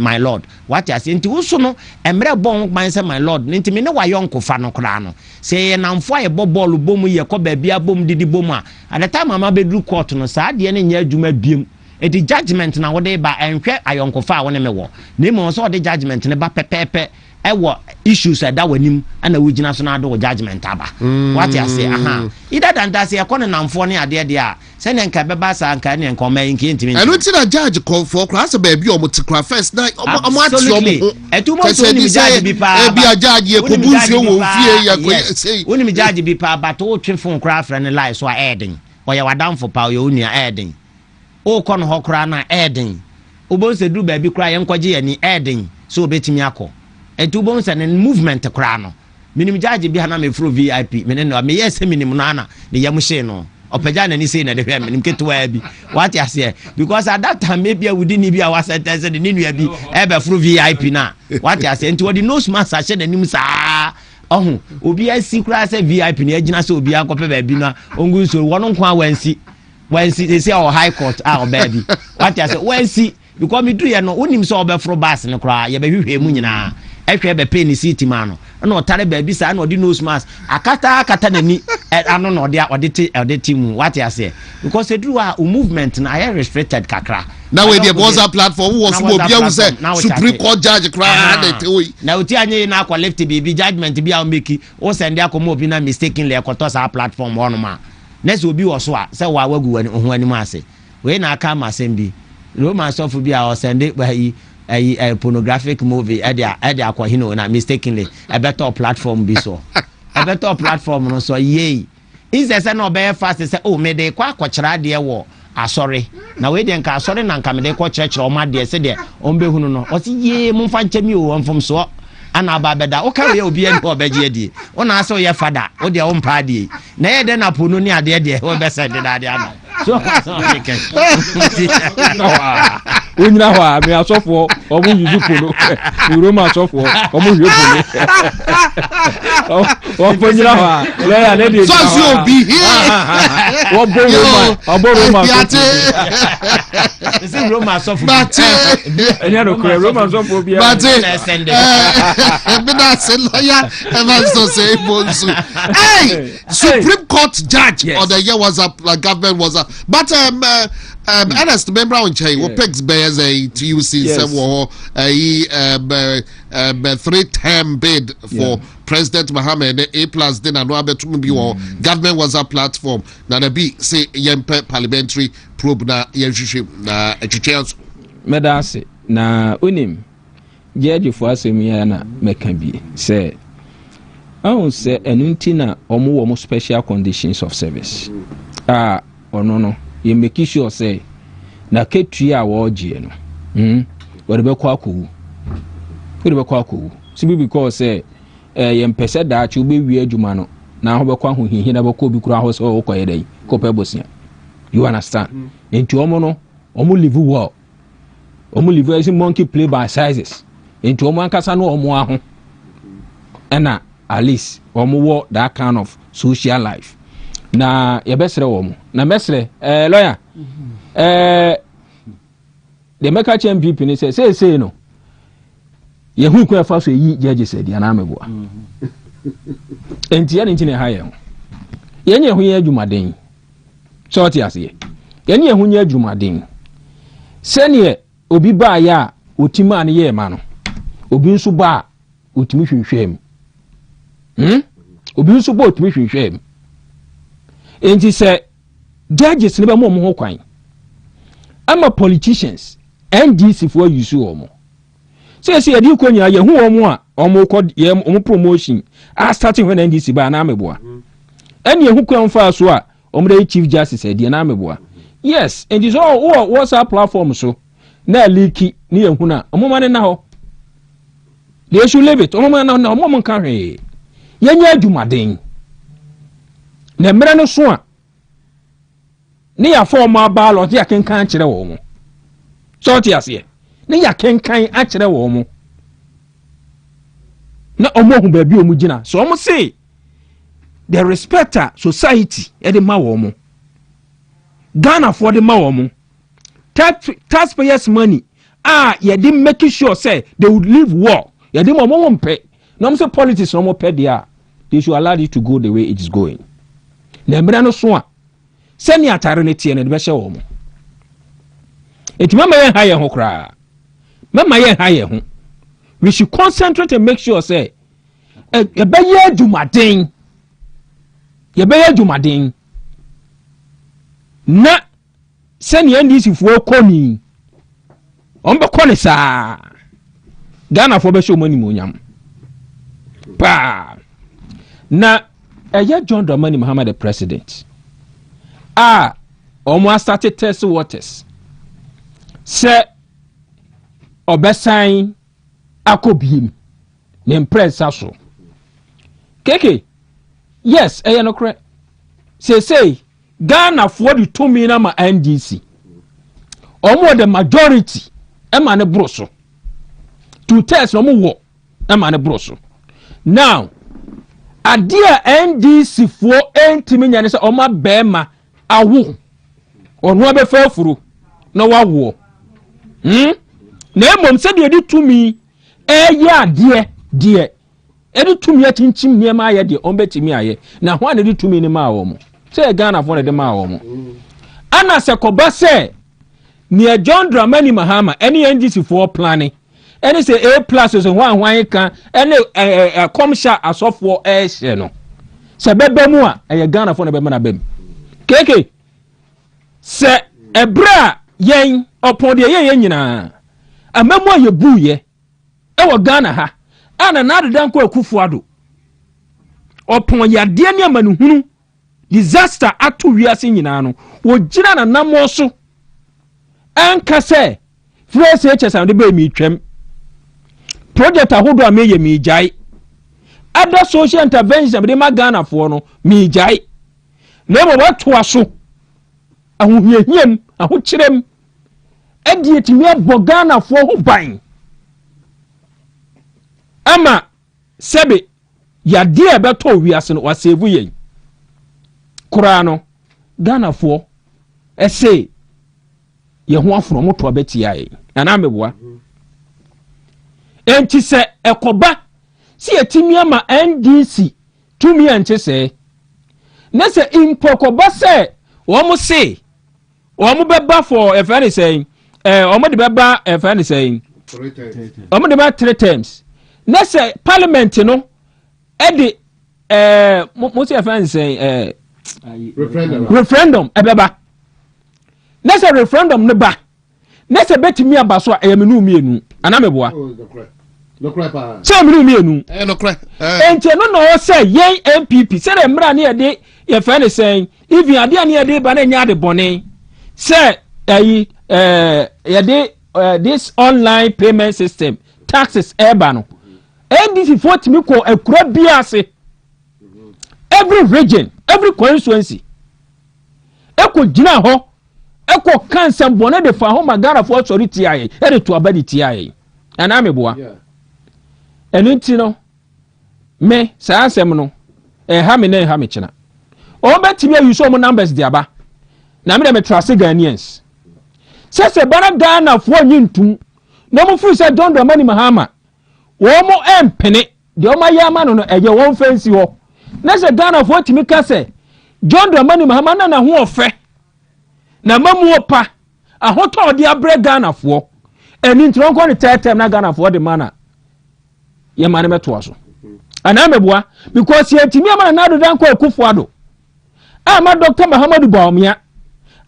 my lord. What you say into so no emre bon man say my lord. Nti me ne wa yonko fa no kra no. Say na mfo e bobolu bom ye ko ba bia bom didi bom a. At the time mama be do court no sa de ne nya adwuma biem. It is judgment na wode ba enhwe ayonkofa wona me wo na mo so the judgment ne ba pepepe issues that wanim and the wigina so na do judgment aba what you say either than that say akon na mfo ne ade dia say ne nka beba sa nka ne nka ma nki ntimi eno ti na judge call for class baby o mutikra first na o ati o mo etumo so ni judge bi pa e bia judge e ko bunsu wo fie ya ko say woni mi judge bi pa but o twe phone kra fra ne lie so a eden o ya wadam for pa o nia eden o kon ho kra na eden o bon se du baby kra ye nkwaje ya ni eden so obetimi akọ etu bon se ne movement kra no minim judge bi hana me fro VIP me no me yes minim no ana ne yam hye no opaja na ni say na de hwe minim ketwa bi what you say because at that time maybe I would ni bi a wasentence de ni nua bi e be fro VIP na what you say nti wo di no smart sachet na nim saa ohun obi asi kra say VIP na agina say obi akọpe ba bi na ongu so wono nko wansi they say our high court our baby what you say wansi because me do ye no onim say obefro bass ne kra ye be hwehwe mu nyina ehwe be pay ni city man no na otare baby sa na odi nose mask akata na ni ano na odi team what you say because do a movement na I restricted kakra now we the buzzer platform who was obi who say supreme court judge cry na oti anye na akwa left baby judgment bi a make o send akomo obi na mistakenly ekoto sa platform ono ma next obi wo so a say wa wagu ho ani ma ase we na aka ma sembi romance of bi a o send a pornographic movie edi akwa hino na mistakenly a better platform bi so a better platform no so ye is say na obey fast say oh me dey kwa akochira de wo asori na we dey nka asori na nka me dey kwa church o ma de say de on be hunu no o si ye mo fa nchemi o mfom so ana ba beda o ka we obi en obeje adi o na say ye fada o de o mpa adi na ye de na pono ni ade de o be say de ade ana so okay onyina ho a me asofo omo yuju polo uroma asofo omo yuju polo o ponyina ho a lawyer na dey so obi here wo boroma is it Roma asofo but enya no kre Roma asofo bia but be na say lawyer ever so say bonsu hey supreme court judge or the year was up like government was up but Ernest member on chain what picks bears a TUC several a 3-term bid for President Mohammed A+ then and no to be government was a platform na the be say yempe parliamentary probe na yehwehwem na echichens medase na unim jeje fo asemi na meka bi say I say enunti na omo special conditions of service ono no you make sure say na ketua wo gie no wode be kwaku sibi because say yem pese da achu be wi adwuma no na ho be kwa ho hihi na be ko bi kura ho so wo koye dai ko pe bosia you understand enti omo live well omo live as monkey play by sizes enti omo ankasa no omo aho ena at least omo wo that kind of social life na yebesere wo na mesere lawyer the meka champion ni say no yehu ko afa so yi judge said ya na meboa enti ya nti ne ha ye ho yenye hu ye adwumaden so ti ase yenye hu ye adwumaden sene obi ba ya otima ne ye ma no obi nso ba otimi hwehwem obi nso ba otimi hwehwem enti say judges ne ba mo ho kwan ama politicians NDC for use omo say edi ko nyina ye hu omo a omo ko ye omo promotion a starting when NDC ba na meboa eni ehu kwan fa so a omo dey chief justice edi na meboa yes and is all WhatsApp platform so na leaky ni ehu na omo mane na ho they should leave it omo na omo man kan hwe ye nya adwumaden na mmere no so a ne ya form ballot ya kenkan kire wo mo so ti ase ne ya kenkan a kire wo mo na omo hu ba bi omo gina so omo say the respecter society e de ma wo mo Ghana for the ma wo mo taxpayers money ye dey make sure say they would live well ye dey mo won pay no say politics no mo pay there they should allow it to go the way it is going na mbra no so a seni atare ne tie ne de be hye wo mo eti mama ye ha ye ho kra mama ye ha ye ho we should concentrate and make sure say yɛbɛyɛ adwumaden na sɛnea ndc foɔ kɔ ni ɔmbɛkɔ ne saa Ghana foɔ bɛhyɛ ɔmo animonyam paa na ɛyɛ John Dramani Mahama the president ɔmo astate test waters sɛ ɔbɛsan akɔ biem ne mprɛnsa so keke yes ɛyɛ no korɛ say Ghana foɔ de tumi na ma NDC ɔmo the majority ɛma ne boro so 2 thirds ɔmo wɔ ɛma ne boro so now adeɛ NDC foɔ ɛntimi nya ne sɛ ɔmo abɛɛma awo ɔno abɛfa afuro na wawoɔ na emom sɛ deɛ de tumi ɛyɛ adeɛ deɛ ɛde tumi atinchim nneɛma ayɛ deɛ ɔmbɛtimi ayɛ na ho ana de tumi ne ma awɔ mo sɛ Ghana foɔ ne de ma awɔ mo ana sɛ kɔba sɛ nea John Dramani Mahama ɛne NDC foɔ planning ɛne sɛ A+ so ho ahwan ka ɛne kɔmhyɛ asɔfoɔ ɛhyɛ no sɛ bɛbɛ mu a ɛyɛ Ghana foɔ ne bɛma na bɛm keke sɛ ɛbra yɛn ɔpɔn deɛ yɛn nyinaa amamu a yɛbuuyɛ ɛwɔ Ghana ha ana na adedan kɔ Akufo-Addo ɔpɔn yadeɛ ne amanuhunu disaster ato wiase nyinaa no wɔgyina na namɔ so anka sɛ fresh HS am de bɛ mi twam project ahodo a meyɛ mi gyae other social interventions am de ma Ghana foɔ no mi gyae na mo watoa so ahohiahiam ahokyerem ɛdi etimi abɔ Ghana foɔ ho ban ama sɛbe yadeɛ bɛtɔ wiase no wasevu yɛn koraa no Ghana foɔ ɛsɛ yɛ ho aforo mo to abetia yɛn ana meboa enti sɛ ɛkɔba si etimi ama NDC tumi anche sɛ na sɛ impokɔba sɛ wɔn se wɔn bɛba for ɛfɛ ne sɛ wɔn de bɛba ɛfɛ ne sɛ wɔn de bɛba 3 terms na sɛ parliament no ɛde mo se ɛfɛ ne sɛ referendum ɛbɛba na sɛ referendum ne ba na sɛ betimi aba so a ɛyɛ menu mienu ana meboa sɛ menu mienu enti no na ɔ sɛ yɛn MPP sɛ de mmra ne yɛde yɛfɛ ne sɛ even adeɛ ne yɛde ba na nya de bɔne sɛ yɛde this online payment system taxes ɛba no NDC for timi kɔ akura biase every region every constituency eko gyina hɔ eko kansa bɔne de fa ho magara for sorry tiaye e de to abadi tiaye ana meboa eno nti no me saa asɛm no ha me na ha me kyena o betimi ayuso mo numbers de aba na me de me trust Ghanaians sɛ bara Ghana for nyintum no mo fu sɛ John Dramani Mahama wo mo empene de o mayama no ɛyɛ won fancy hɔ na sɛ Ghana for timi ka sɛ John Dramani Mahama na ho ɔfɛ na mamu opa ahotɔ de abre Ghana for eni ntron kɔ ne tetem na Ghana for de mana ye mane meto so ana meboa because ye timi ama na adodan kɔ Akufo-Addo ama Dr. Mahamadu Bawumia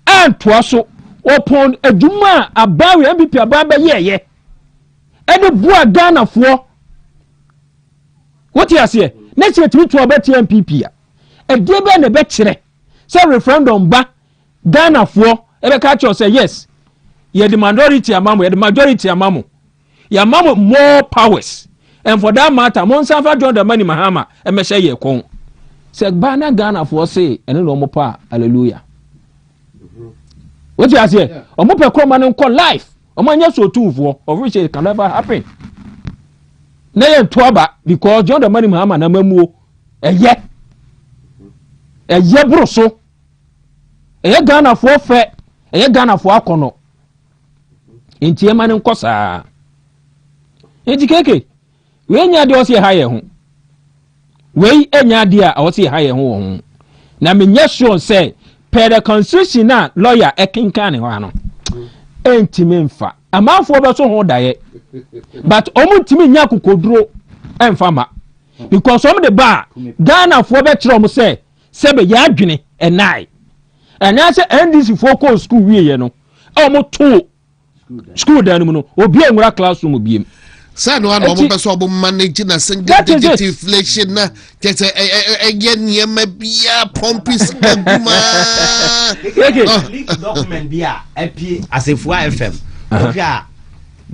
antoa so opon adwuma abawe MPP ababa yeye ene bua Ghana for what you say next year timi to abati MPP a de be na be kyerɛ sɛ referendum ba Ghana for ebe ka kyerɛ sɛ yes ye the minority amamo ye the majority amamo ya mamo more powers and for that matter mon sanfa John Dramani Mahama e me hye ye kon sɛ ba na Ghana for say ene no mo pa hallelujah what you say omo pe kroma no nko life omo anya so tunfo of which it can never happen na ye ntoaba because John Dramani Mahama na mamuo eye bro so eye Ghana for fe eye Ghana for akono enti e mane nkosa enti keke we nya de o se ha ye ho we enya de a o se ha ye ho na me nya sure say per the constitution na lawyer ekinka ne ho ano enti me mfa amanfo be so ho daye but omuntimi nya kokoduro emfama because some the bar Ghana for betre omo say sebe ya adwene enai anya say NDC focus school wie no omo to school dan mu no obi enwura classroom obiem say no one omo person obo manage na single digit inflation na kete eye niema bia pompis aguma document bia epi asefua FM okay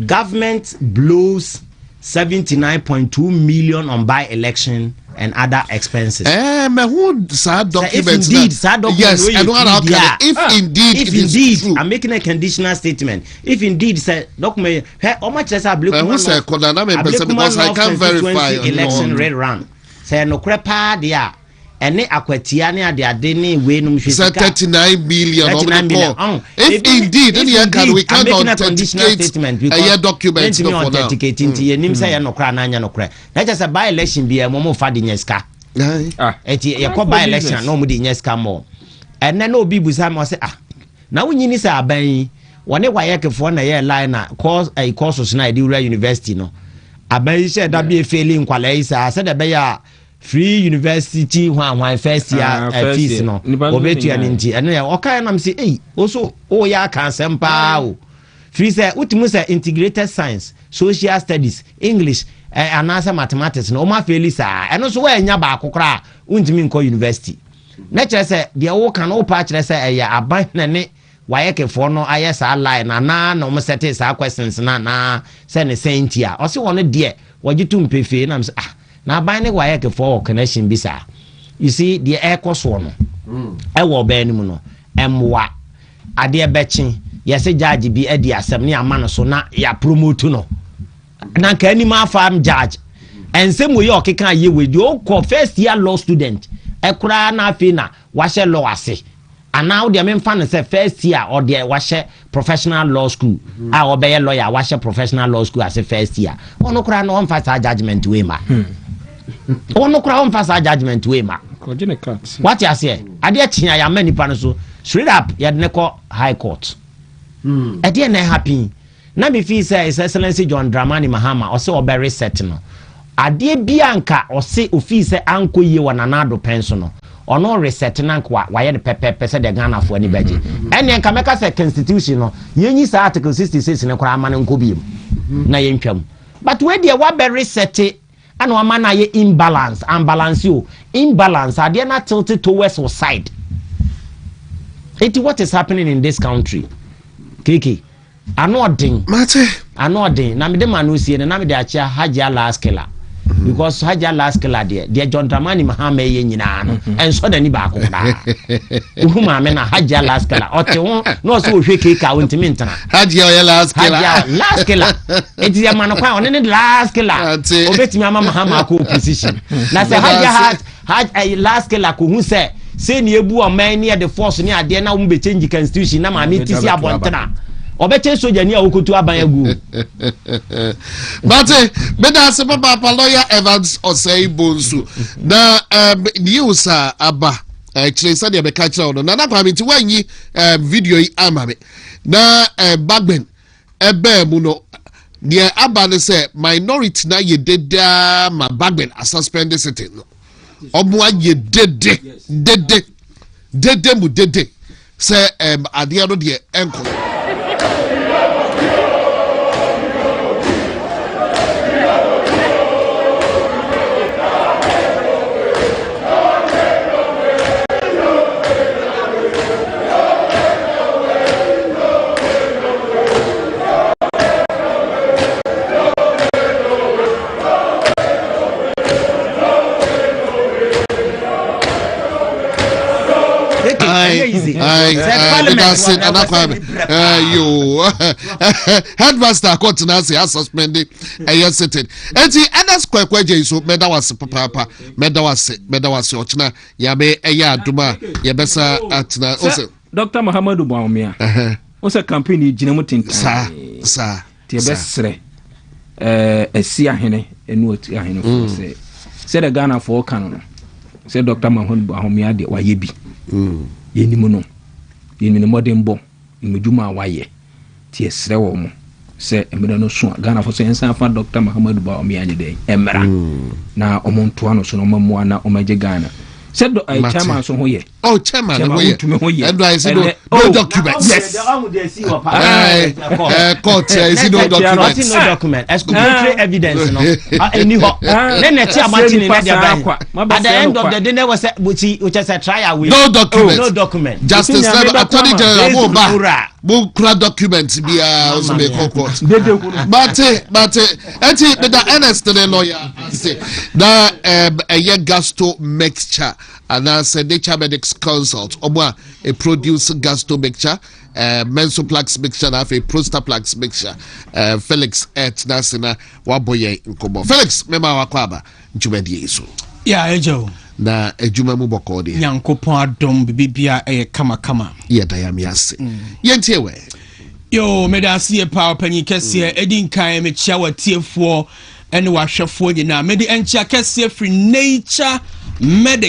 government blows 79.2 million on by-election and other expenses. Me who sad documents? Indeed, sad documents. Yes, and if indeed, true. I'm making a conditional statement. If indeed, say document, how much is because I can't verify election red run. Say no crepa dia. Ene akwatia ne ade ne we no mhwe 39 billion if indeed we can't authenticate a document for now authenticate nim say ya nokra na anya nokra na just a by election bia mo fa de nyeska eti ye ko by election no mo de nyeska mo ene na obi busa mo say na wonyini say aban wone wayekefo na ye line na course na de ura university no aban she da bia failing kwala isa say da be ya free university one first year fees no obetu an nti eno ya okai nam say also ya kan sempa o free say utimu say integrated science social studies english anasa mathematics no ma felisa eno so wa nya ba akokra untimi nko university na kire say de wo kan o pa kire say ya aban na ne wayekefo no ayesa line na no mo set sa questions na say ne sentia o se won de wagitu mpefe nam say na binding wire ke for connection bisa you see the air cost no e wo ba ni mu no emwa ade ebechin yese judge bi e di asem ne ama no so na ya promote no na ka ni ma farm judge ensem wo ye okeka ye we di o first year law student e kura na afi na wa she law ase ana wo de me mfa no say first year or de wa she professional law school a wo be lawyer wa she professional law school as first year ono kura no mfa sa judgment we ma ono kura on fast judgment we ma what you say ade achinya ya mani pa no so straight up ya de ko high court ade na happy na me feel say his excellency John Dramani Mahama o say obery set no ade bianka o say office anko ye wananado pension no ono reset na kwa waye de pepe say de Ghana fo ani baje ene nka meka say constitution no yenyi sa article 66 ne kwa amane nko biem na yentwam but we de wa be reset and one man aye imbalance ade na tilted towards our side. What is happening in this country? Kiki anoding na me de manu sie na me de achia Haja last killer because Haja last killer there John Dramani Mahama ye nyina no enso da ni ba ko da uhuma me na Haja last killer ote won no so hwe keka wontimi ntana Haja last killer it is a man kwa on the last killer obetimi ama Mahama ko position na se Haja last killer ko hu se ni ebu o man near the force ni ade na wo be change constitution na ma me tisi abontana obeche soja ni awokotu aban agu but beda se papa lawyer Evans Osei Bonsu na news aba kire sa de be ka kire no na kwa menti wanyi video yi amame na bagben ebe mu no de aba ne se minority na ye deda ma bagben a suspended sitting no omo aye dede mu dede se ade no de enko headmaster court na say suspended sitting enti anas kwekweje so meda was papa meda was ochna ya be aduma ya besa atna ose Dr. Muhammadu Baumia ose campaign gina mutinta sa ti besre esia hene enu oti ahene fo se the Ghana for kan se Dr. Muhammadu Baumia de waye bi yenimu no yeni modern bo imeduma waye ti esre wo mo sɛ mmerɛ no so a Ghana fo sɛ ɛnsan fa Dr. Mahamadu Ba ɔmeanyɛ dɛn ɛmmra na ɔmo ntoa no so no ɔmammoa na ɔmagye Ghana sɛ chairman so ho yɛ chairman ho yɛ and I see no documents yes court is no document exculpatory evidence no any ho then the chairman in at the end of the day there was which is a trial with no document justice attorney general mo kura documents bia also be court but enti the honest lawyer say na a gasto mixture and as a nature medics consult omo a produce gasto mixture mensoplax mixture na a prostaplax mixture Felix et nasina waboye nkobo Felix mema wakwaba ntwumadi yeso ya ejo na ejuma mu bokode nyankopon adom bibia kama ye dayam yase yentie we yo medasi pa panyi kese edin kan me chia watiefo ene wahwefo nyina mede enchia kese free nature medic